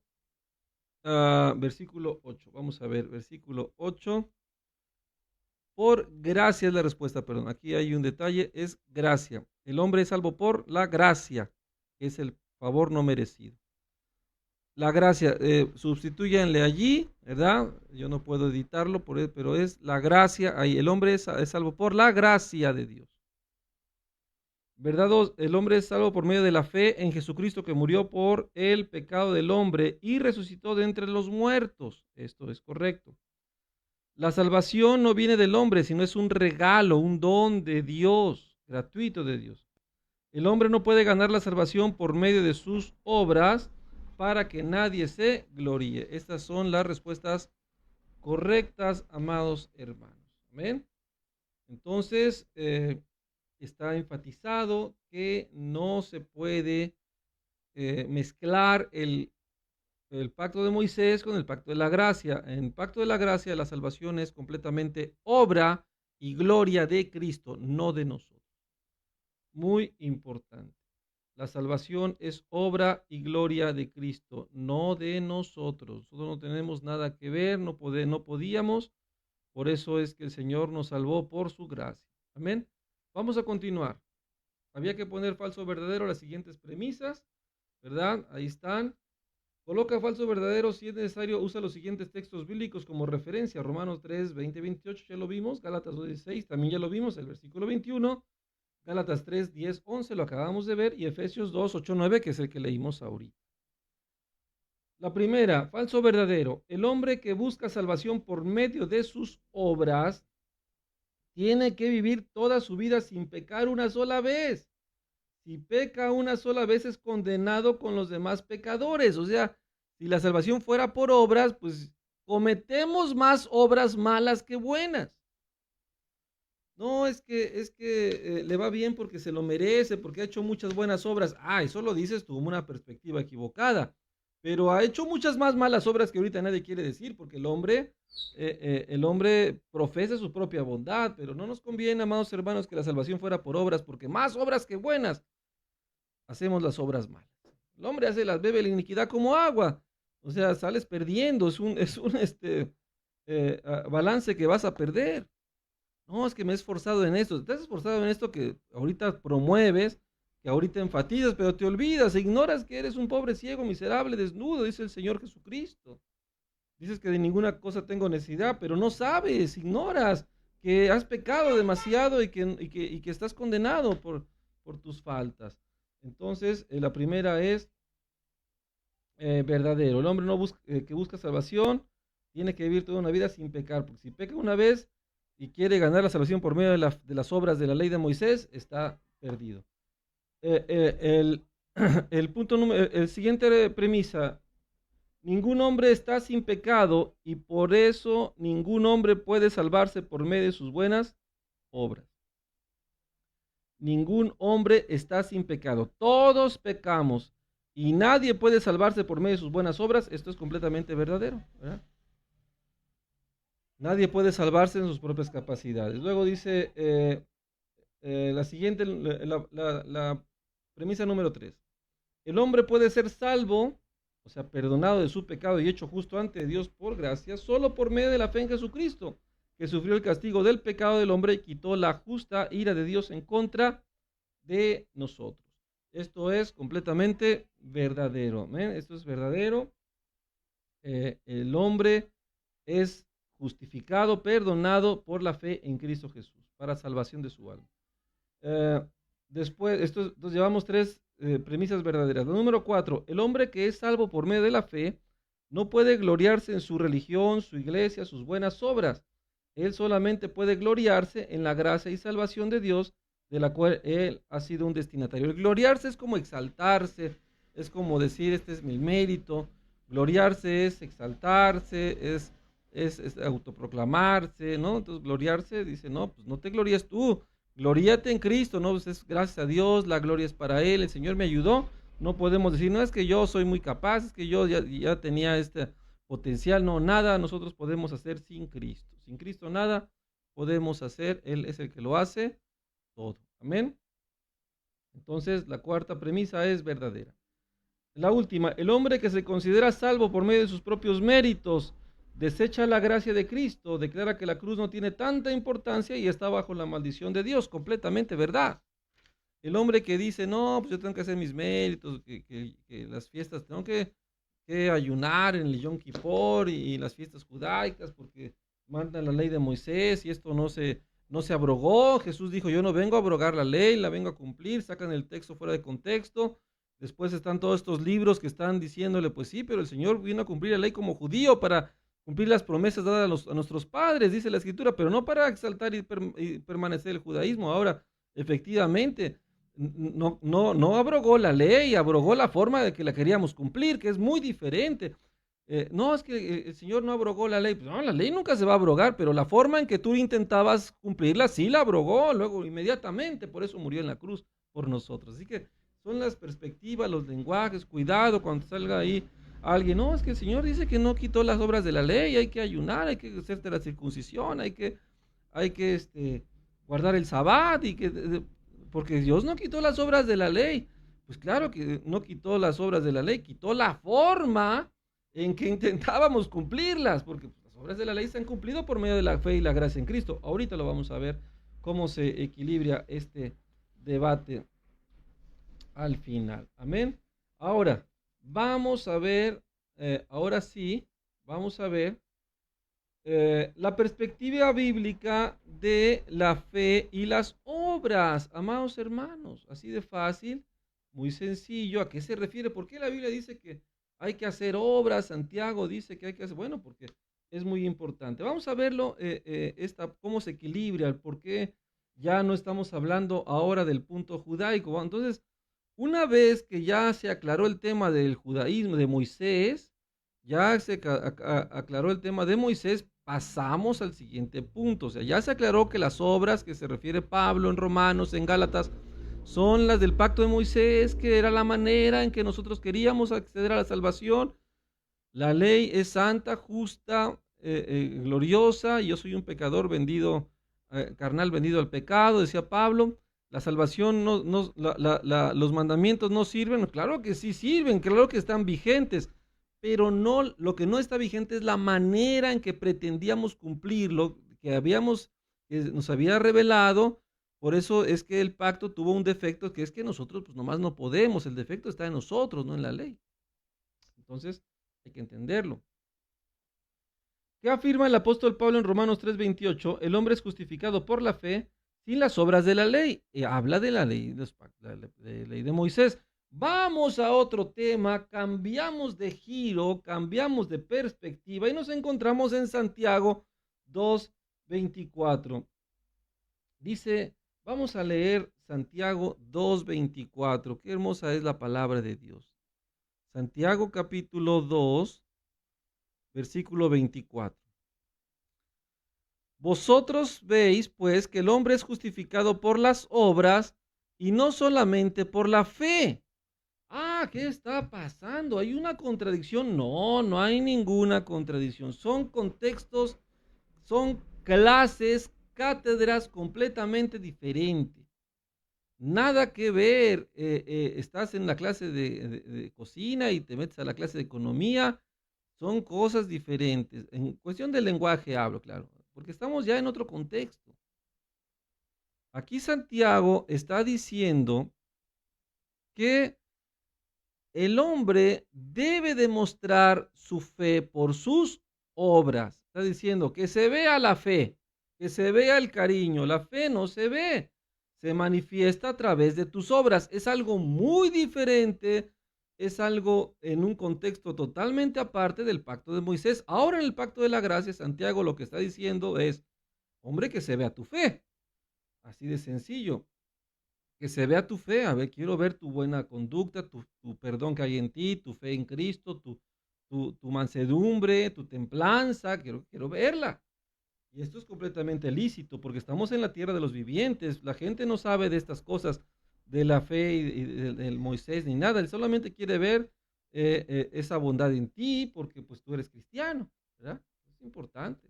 versículo 8. Vamos a ver, versículo 8. Por gracia es la respuesta, perdón. Aquí hay un detalle, es gracia. El hombre es salvo por la gracia, que es el favor no merecido. La gracia, sustituyanle allí, ¿verdad? Yo no puedo editarlo, pero es la gracia, ahí el hombre es salvo por la gracia de Dios. ¿Verdad? 2. El hombre es salvo por medio de la fe en Jesucristo, que murió por el pecado del hombre y resucitó de entre los muertos. Esto es correcto. La salvación no viene del hombre, sino es un regalo, un don de Dios, gratuito de Dios. El hombre no puede ganar la salvación por medio de sus obras para que nadie se gloríe. Estas son las respuestas correctas, amados hermanos. Amén. Entonces, está enfatizado que no se puede mezclar el pacto de Moisés con el pacto de la gracia. En el pacto de la gracia, la salvación es completamente obra y gloria de Cristo, no de nosotros. Muy importante. La salvación es obra y gloria de Cristo, no de nosotros. Nosotros no tenemos nada que ver, no podíamos. Por eso es que el Señor nos salvó por su gracia. Amén. Vamos a continuar. Había que poner falso o verdadero las siguientes premisas, ¿verdad? Ahí están. Coloca falso o verdadero si es necesario. Usa los siguientes textos bíblicos como referencia. Romanos 3, 20, 28, ya lo vimos. Gálatas 2, 16, también ya lo vimos, el versículo 21. Gálatas 3, 10, 11, lo acabamos de ver. Y Efesios 2, 8, 9, que es el que leímos ahorita. La primera, falso o verdadero. El hombre que busca salvación por medio de sus obras tiene que vivir toda su vida sin pecar una sola vez. Si peca una sola vez es condenado con los demás pecadores. O sea, si la salvación fuera por obras, pues cometemos más obras malas que buenas. No, es que le va bien porque se lo merece, porque ha hecho muchas buenas obras. Eso lo dices tú, una perspectiva equivocada. Pero ha hecho muchas más malas obras que ahorita nadie quiere decir, porque el hombre profesa su propia bondad, pero no nos conviene, amados hermanos, que la salvación fuera por obras, porque más obras que buenas hacemos las obras malas. El hombre bebe la iniquidad como agua, o sea, sales perdiendo, es un balance que vas a perder. No, es que me he esforzado en esto, te has esforzado en esto que ahorita promueves, que ahorita enfatizas, pero te olvidas, ignoras que eres un pobre ciego, miserable, desnudo, dice el Señor Jesucristo. Dices que de ninguna cosa tengo necesidad, pero no sabes, ignoras que has pecado demasiado y que estás condenado por tus faltas. Entonces, la primera es verdadero. El hombre que busca salvación tiene que vivir toda una vida sin pecar, porque si peca una vez y quiere ganar la salvación por medio de las obras de la ley de Moisés, está perdido. El siguiente premisa: ningún hombre está sin pecado y por eso ningún hombre puede salvarse por medio de sus buenas obras. Ningún hombre está sin pecado. Todos pecamos y nadie puede salvarse por medio de sus buenas obras. Esto es completamente verdadero, ¿verdad? Nadie puede salvarse en sus propias capacidades. Luego dice la siguiente, la premisa número 3. El hombre puede ser salvo, o sea, perdonado de su pecado y hecho justo ante Dios por gracia, solo por medio de la fe en Jesucristo, que sufrió el castigo del pecado del hombre y quitó la justa ira de Dios en contra de nosotros. Esto es completamente verdadero. ¿Ven? Esto es verdadero. El hombre es justificado, perdonado por la fe en Cristo Jesús, para salvación de su alma. Después, entonces llevamos 3 premisas verdaderas. La número 4, el hombre que es salvo por medio de la fe no puede gloriarse en su religión, su iglesia, sus buenas obras. Él solamente puede gloriarse en la gracia y salvación de Dios, de la cual él ha sido un destinatario. El gloriarse es como exaltarse, es como decir, este es mi mérito. Gloriarse es exaltarse, es autoproclamarse, ¿no? Entonces, gloriarse dice, no, pues no te glorías tú, gloríate en Cristo, ¿no? Pues es gracias a Dios, la gloria es para Él, el Señor me ayudó. No podemos decir, no es que yo soy muy capaz, es que yo ya tenía este potencial, no, nada nosotros podemos hacer sin Cristo. Sin Cristo nada podemos hacer, Él es el que lo hace todo. Amén. Entonces, la cuarta premisa es verdadera. La última, el hombre que se considera salvo por medio de sus propios méritos, desecha la gracia de Cristo, declara que la cruz no tiene tanta importancia y está bajo la maldición de Dios, completamente verdad. El hombre que dice, no, pues yo tengo que hacer mis méritos, que las fiestas, tengo que ayunar en el Yom Kippur y las fiestas judaicas porque manda la ley de Moisés y esto no se abrogó. Jesús dijo, yo no vengo a abrogar la ley, la vengo a cumplir. Sacan el texto fuera de contexto. Después están todos estos libros que están diciéndole, pues sí, pero el Señor vino a cumplir la ley como judío para cumplir las promesas dadas a nuestros padres, dice la Escritura, pero no para exaltar y permanecer el judaísmo. Ahora, efectivamente, no abrogó la ley, abrogó la forma de que la queríamos cumplir, que es muy diferente. No, es que el Señor no abrogó la ley. Pues no, la ley nunca se va a abrogar, pero la forma en que tú intentabas cumplirla, sí la abrogó, luego inmediatamente, por eso murió en la cruz por nosotros. Así que son las perspectivas, los lenguajes, cuidado cuando salga ahí alguien, no, es que el Señor dice que no quitó las obras de la ley, hay que ayunar, hay que hacerte la circuncisión, hay que guardar el sabbat, porque Dios no quitó las obras de la ley. Pues claro que no quitó las obras de la ley, quitó la forma en que intentábamos cumplirlas, porque las obras de la ley se han cumplido por medio de la fe y la gracia en Cristo. Ahorita lo vamos a ver cómo se equilibra este debate al final. Amén. Ahora, vamos a ver, ahora sí, vamos a ver la perspectiva bíblica de la fe y las obras, amados hermanos. Así de fácil, muy sencillo. ¿A qué se refiere? ¿Por qué la Biblia dice que hay que hacer obras? Santiago dice que hay que hacer, bueno, porque es muy importante. Vamos a verlo, cómo se equilibra, por qué ya no estamos hablando ahora del punto judaico. Entonces, una vez que ya se aclaró el tema del judaísmo de Moisés, ya se aclaró el tema de Moisés, pasamos al siguiente punto. O sea, ya se aclaró que las obras que se refiere Pablo en Romanos, en Gálatas, son las del pacto de Moisés, que era la manera en que nosotros queríamos acceder a la salvación. La ley es santa, justa, gloriosa, y yo soy un pecador vendido, carnal vendido al pecado, decía Pablo. La salvación, los mandamientos no sirven. Claro que sí sirven, claro que están vigentes, pero no, lo que no está vigente es la manera en que pretendíamos cumplirlo, que nos había revelado. Por eso es que el pacto tuvo un defecto, que es que nosotros pues nomás no podemos. El defecto está en nosotros, no en la ley. Entonces hay que entenderlo. ¿Qué afirma el apóstol Pablo en Romanos 3:28? El hombre es justificado por la fe sin las obras de la ley. Habla de la ley, de ley de Moisés. Vamos a otro tema, cambiamos de giro, cambiamos de perspectiva y nos encontramos en Santiago 2:24. Dice, vamos a leer Santiago 2:24. Qué hermosa es la palabra de Dios. Santiago capítulo 2, versículo 24. Vosotros veis, pues, que el hombre es justificado por las obras y no solamente por la fe. ¿Qué está pasando? ¿Hay una contradicción? No, no hay ninguna contradicción. Son contextos, son clases, cátedras completamente diferentes. Nada que ver. Estás en la clase de cocina y te metes a la clase de economía. Son cosas diferentes. En cuestión del lenguaje hablo, claro, porque estamos ya en otro contexto. Aquí Santiago está diciendo que el hombre debe demostrar su fe por sus obras. Está diciendo que se vea la fe, que se vea el cariño. La fe no se ve, se manifiesta a través de tus obras. Es algo muy diferente, es algo en un contexto totalmente aparte del pacto de Moisés. Ahora en el pacto de la gracia, Santiago lo que está diciendo es, Hombre, que se vea tu fe. Así de sencillo. Que se vea tu fe. A ver, quiero ver tu buena conducta, tu perdón que hay en ti, tu fe en Cristo, tu mansedumbre, tu templanza. Quiero verla. Y esto es completamente lícito porque estamos en la tierra de los vivientes. La gente no sabe de estas cosas de la fe y del Moisés ni nada. Él solamente quiere ver esa bondad en ti porque pues tú eres cristiano, ¿verdad? Es importante.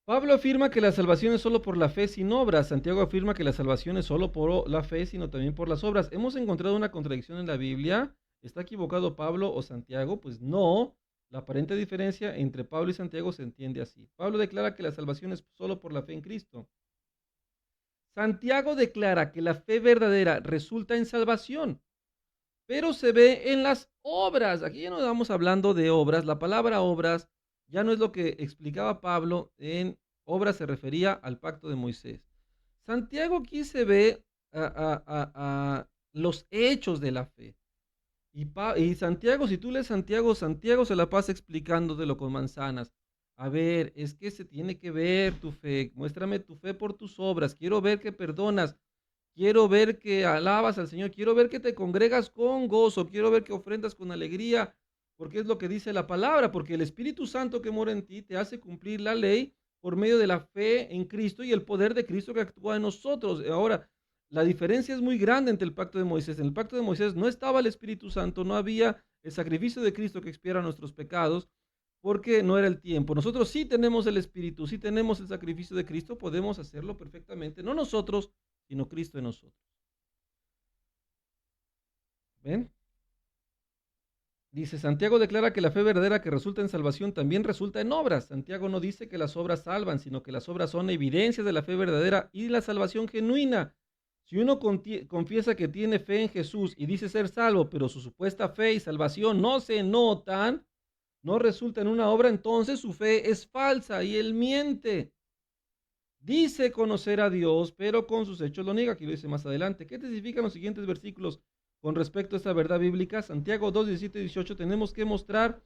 Pablo afirma que la salvación es solo por la fe sin obras. Santiago afirma que la salvación es solo por la fe, sino también por las obras. ¿Hemos encontrado una contradicción en la Biblia? ¿Está equivocado Pablo o Santiago? Pues no. La aparente diferencia entre Pablo y Santiago se entiende así. Pablo declara que la salvación es solo por la fe en Cristo. Santiago declara que la fe verdadera resulta en salvación, pero se ve en las obras. Aquí ya no estamos hablando de obras. La palabra obras ya no es lo que explicaba Pablo. En obras se refería al pacto de Moisés. Santiago aquí se ve a los hechos de la fe. Y Santiago, si tú lees Santiago se la pasa explicándotelo con manzanas. A ver, es que se tiene que ver tu fe. Muéstrame tu fe por tus obras. Quiero ver que perdonas. Quiero ver que alabas al Señor. Quiero ver que te congregas con gozo. Quiero ver que ofrendas con alegría. Porque es lo que dice la palabra. Porque el Espíritu Santo que mora en ti te hace cumplir la ley por medio de la fe en Cristo y el poder de Cristo que actúa en nosotros. Ahora, la diferencia es muy grande entre el pacto de Moisés. En el pacto de Moisés no estaba el Espíritu Santo, no había el sacrificio de Cristo que expiara nuestros pecados, porque no era el tiempo. Nosotros sí tenemos el Espíritu, sí tenemos el sacrificio de Cristo, podemos hacerlo perfectamente. No nosotros, sino Cristo en nosotros. ¿Ven? Dice, Santiago declara que la fe verdadera que resulta en salvación también resulta en obras. Santiago no dice que las obras salvan, sino que las obras son evidencias de la fe verdadera y la salvación genuina. Si uno confiesa que tiene fe en Jesús y dice ser salvo, pero su supuesta fe y salvación no se notan, no resulta en una obra, entonces su fe es falsa y él miente. Dice conocer a Dios, pero con sus hechos lo niega. Aquí lo dice más adelante. ¿Qué te significan los siguientes versículos con respecto a esta verdad bíblica? Santiago 2, 17 y 18, tenemos que mostrar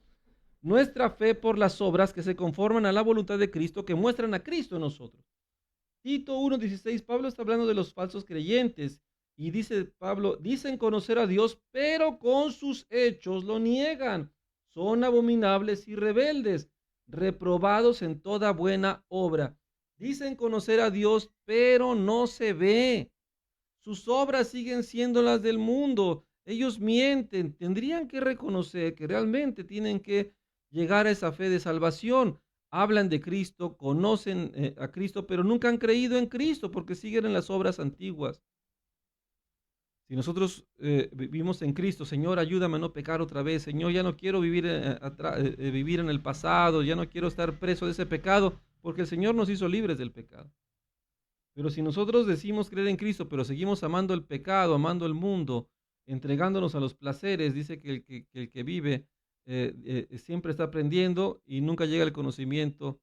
nuestra fe por las obras que se conforman a la voluntad de Cristo, que muestran a Cristo en nosotros. Tito 1:16, Pablo está hablando de los falsos creyentes y dice Pablo, dicen conocer a Dios, pero con sus hechos lo niegan. Son abominables y rebeldes, reprobados en toda buena obra. Dicen conocer a Dios, pero no se ve. Sus obras siguen siendo las del mundo. Ellos mienten. Tendrían que reconocer que realmente tienen que llegar a esa fe de salvación. Hablan de Cristo, conocen a Cristo, pero nunca han creído en Cristo porque siguen en las obras antiguas. Si nosotros vivimos en Cristo, Señor, ayúdame a no pecar otra vez. Señor, ya no quiero vivir en el pasado, ya no quiero estar preso de ese pecado, porque el Señor nos hizo libres del pecado. Pero si nosotros decimos creer en Cristo, pero seguimos amando el pecado, amando el mundo, entregándonos a los placeres, dice que el que vive siempre está aprendiendo y nunca llega al conocimiento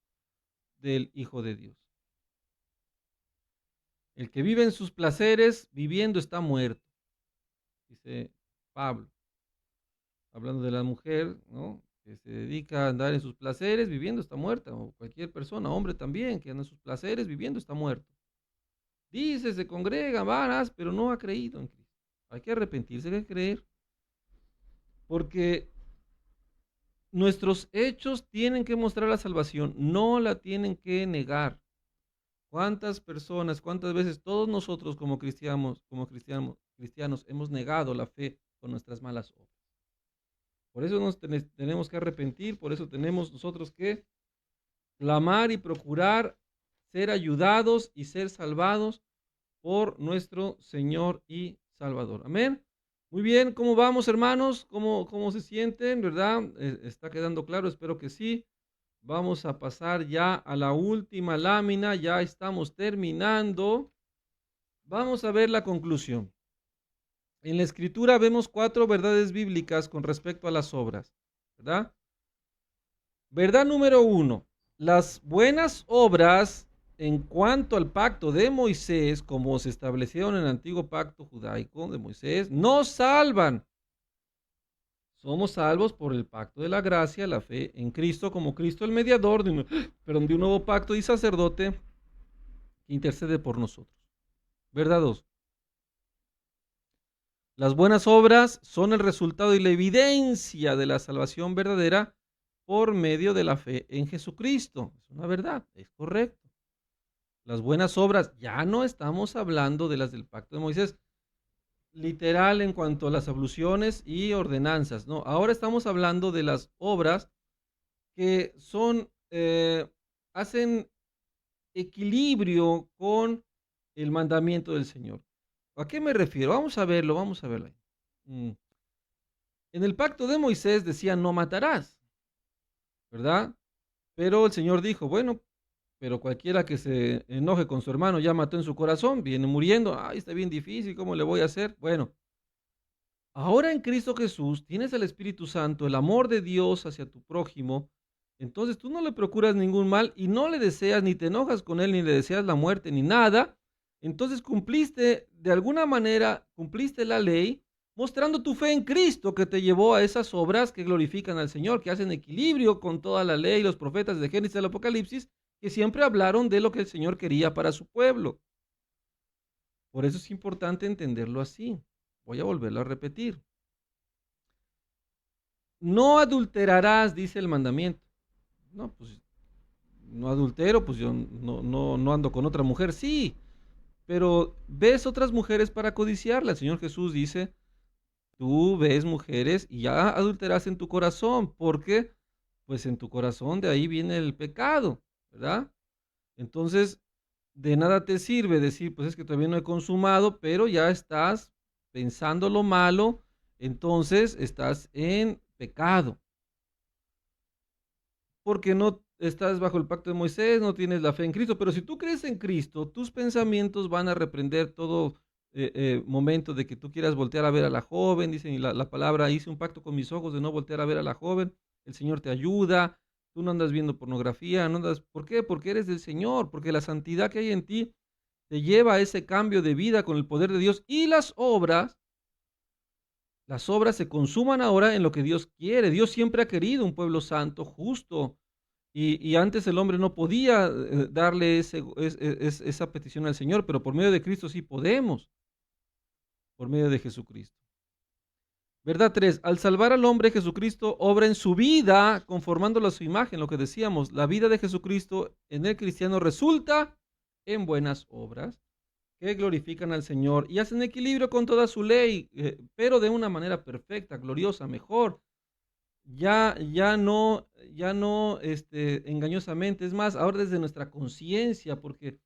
del Hijo de Dios. El que vive en sus placeres, viviendo está muerto, dice Pablo, hablando de la mujer, ¿no?, que se dedica a andar en sus placeres, viviendo está muerta, o cualquier persona, hombre también, que anda en sus placeres, viviendo está muerto. Dice, se congrega, varas, pero no ha creído en Cristo. Hay que arrepentirse de creer, porque nuestros hechos tienen que mostrar la salvación, no la tienen que negar. ¿Cuántas personas, cuántas veces todos nosotros como cristianos hemos negado la fe con nuestras malas obras? Por eso nos tenemos que arrepentir, por eso tenemos nosotros que clamar y procurar ser ayudados y ser salvados por nuestro Señor y Salvador. Amén. Muy bien, ¿cómo vamos, hermanos? ¿Cómo se sienten? ¿Verdad? ¿Está quedando claro? Espero que sí. Vamos a pasar ya a la última lámina, ya estamos terminando. Vamos a ver la conclusión. En la Escritura vemos 4 verdades bíblicas con respecto a las obras, ¿verdad? Verdad número 1. Las buenas obras en cuanto al pacto de Moisés, como se establecieron en el antiguo pacto judaico de Moisés, no salvan. Somos salvos por el pacto de la gracia, la fe en Cristo, como Cristo el mediador de un nuevo pacto y sacerdote que intercede por nosotros. ¿Verdad? 2. Las buenas obras son el resultado y la evidencia de la salvación verdadera por medio de la fe en Jesucristo. Es una verdad, es correcto. Las buenas obras, ya no estamos hablando de las del pacto de Moisés, literal en cuanto a las abluciones y ordenanzas, no, ahora estamos hablando de las obras que son, hacen equilibrio con el mandamiento del Señor. ¿A qué me refiero? Vamos a verlo ahí. En el pacto de Moisés decía no matarás, ¿verdad? Pero el Señor dijo, bueno, pero cualquiera que se enoje con su hermano ya mató en su corazón, viene muriendo, ay, está bien difícil, ¿cómo le voy a hacer? Bueno, ahora en Cristo Jesús tienes el Espíritu Santo, el amor de Dios hacia tu prójimo, entonces tú no le procuras ningún mal y no le deseas, ni te enojas con él, ni le deseas la muerte, ni nada. Entonces cumpliste, de alguna manera, cumpliste la ley, mostrando tu fe en Cristo que te llevó a esas obras que glorifican al Señor, que hacen equilibrio con toda la ley, los profetas de Génesis al Apocalipsis, que siempre hablaron de lo que el Señor quería para su pueblo. Por eso es importante entenderlo así. Voy a volverlo a repetir. No adulterarás, dice el mandamiento. No, pues no adultero, pues yo no ando con otra mujer, sí, pero ves otras mujeres para codiciarla. El Señor Jesús dice, tú ves mujeres y ya adulteras en tu corazón, porque pues en tu corazón de ahí viene el pecado, ¿verdad? Entonces, de nada te sirve decir, pues es que todavía no he consumado, pero ya estás pensando lo malo, entonces estás en pecado. Porque no estás bajo el pacto de Moisés, no tienes la fe en Cristo, pero si tú crees en Cristo, tus pensamientos van a reprender todo momento de que tú quieras voltear a ver a la joven, dice la palabra, hice un pacto con mis ojos de no voltear a ver a la joven, el Señor te ayuda, tú no andas viendo pornografía, no andas, ¿por qué? Porque eres del Señor, porque la santidad que hay en ti te lleva a ese cambio de vida con el poder de Dios y las obras se consuman ahora en lo que Dios quiere. Dios siempre ha querido un pueblo santo, justo, y antes el hombre no podía darle esa petición al Señor, pero por medio de Cristo sí podemos, por medio de Jesucristo. Verdad 3. Al salvar al hombre, Jesucristo obra en su vida, conformándolo a su imagen, lo que decíamos, la vida de Jesucristo en el cristiano resulta en buenas obras que glorifican al Señor y hacen equilibrio con toda su ley, pero de una manera perfecta, gloriosa, mejor. Ya no, engañosamente, es más, ahora desde nuestra conciencia, porque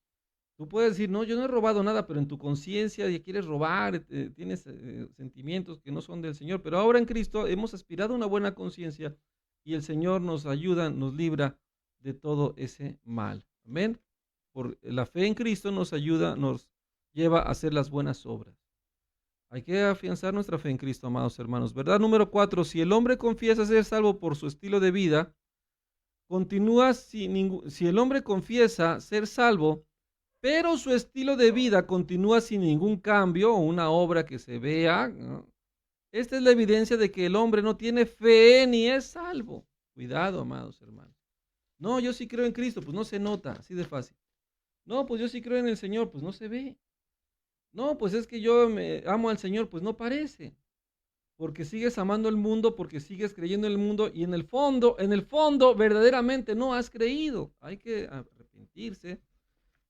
tú puedes decir, no, yo no he robado nada, pero en tu conciencia ya quieres robar, tienes sentimientos que no son del Señor, pero ahora en Cristo hemos aspirado a una buena conciencia y el Señor nos ayuda, nos libra de todo ese mal. Amén. Por la fe en Cristo nos ayuda, nos lleva a hacer las buenas obras. Hay que afianzar nuestra fe en Cristo, amados hermanos. Verdad número 4, si el hombre confiesa ser salvo por su estilo de vida, si el hombre confiesa ser salvo, pero su estilo de vida continúa sin ningún cambio o una obra que se vea, ¿no? Esta es la evidencia de que el hombre no tiene fe ni es salvo. Cuidado, amados hermanos. No, yo sí creo en Cristo, pues no se nota, así de fácil. No, pues yo sí creo en el Señor, pues no se ve. No, pues es que yo me amo al Señor, pues no parece. Porque sigues amando el mundo, porque sigues creyendo en el mundo y en el fondo, verdaderamente no has creído. Hay que arrepentirse,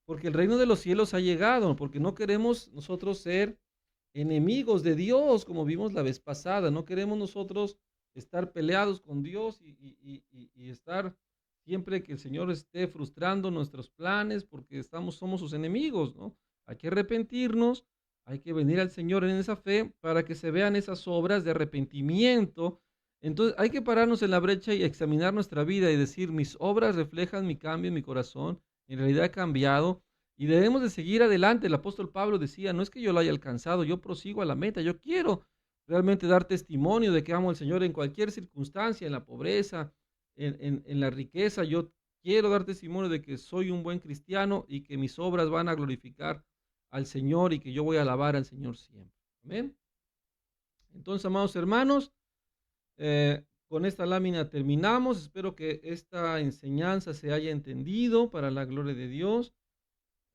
porque el reino de los cielos ha llegado, porque no queremos nosotros ser enemigos de Dios, como vimos la vez pasada. No queremos nosotros estar peleados con Dios y estar siempre que el Señor esté frustrando nuestros planes, porque somos sus enemigos, ¿no? Hay que arrepentirnos, hay que venir al Señor en esa fe para que se vean esas obras de arrepentimiento. Entonces hay que pararnos en la brecha y examinar nuestra vida y decir, mis obras reflejan mi cambio en mi corazón, en realidad he cambiado y debemos de seguir adelante. El apóstol Pablo decía, no es que yo lo haya alcanzado, yo prosigo a la meta, yo quiero realmente dar testimonio de que amo al Señor en cualquier circunstancia, en la pobreza, en la riqueza. Yo quiero dar testimonio de que soy un buen cristiano y que mis obras van a glorificar al Señor y que yo voy a alabar al Señor siempre. Amén. Entonces, amados hermanos, Con esta lámina terminamos. Espero que esta enseñanza se haya entendido para la gloria de Dios.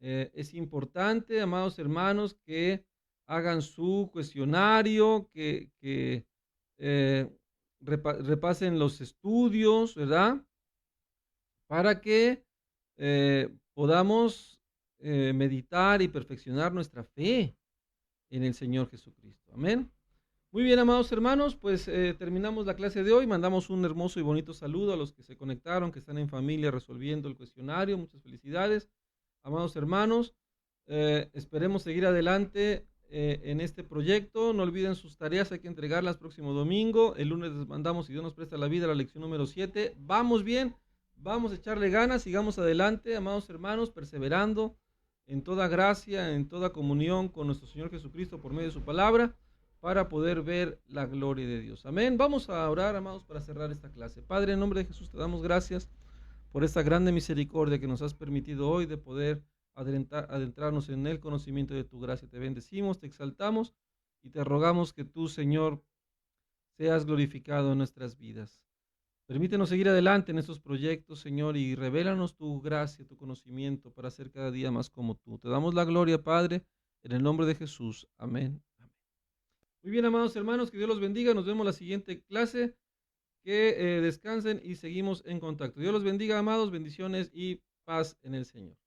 Es importante, amados hermanos, que hagan su cuestionario, que repasen los estudios, ¿verdad? Para que podamos meditar y perfeccionar nuestra fe en el Señor Jesucristo. Amén. Muy bien, amados hermanos, pues terminamos la clase de hoy. Mandamos un hermoso y bonito saludo a los que se conectaron, que están en familia resolviendo el cuestionario. Muchas felicidades, amados hermanos. Esperemos seguir adelante en este proyecto. No olviden sus tareas, hay que entregarlas próximo domingo. El lunes les mandamos, si Dios nos presta la vida, la lección número 7. Vamos bien, vamos a echarle ganas, sigamos adelante, amados hermanos, perseverando en toda gracia, en toda comunión con nuestro Señor Jesucristo por medio de su palabra, para poder ver la gloria de Dios. Amén. Vamos a orar, amados, para cerrar esta clase. Padre, en nombre de Jesús te damos gracias por esta grande misericordia que nos has permitido hoy de poder adentrarnos en el conocimiento de tu gracia. Te bendecimos, te exaltamos y te rogamos que tú, Señor, seas glorificado en nuestras vidas. Permítenos seguir adelante en estos proyectos, Señor, y revélanos tu gracia, tu conocimiento para ser cada día más como tú. Te damos la gloria, Padre, en el nombre de Jesús. Amén. Muy bien, amados hermanos, que Dios los bendiga. Nos vemos en la siguiente clase. Que descansen y seguimos en contacto. Dios los bendiga, amados. Bendiciones y paz en el Señor.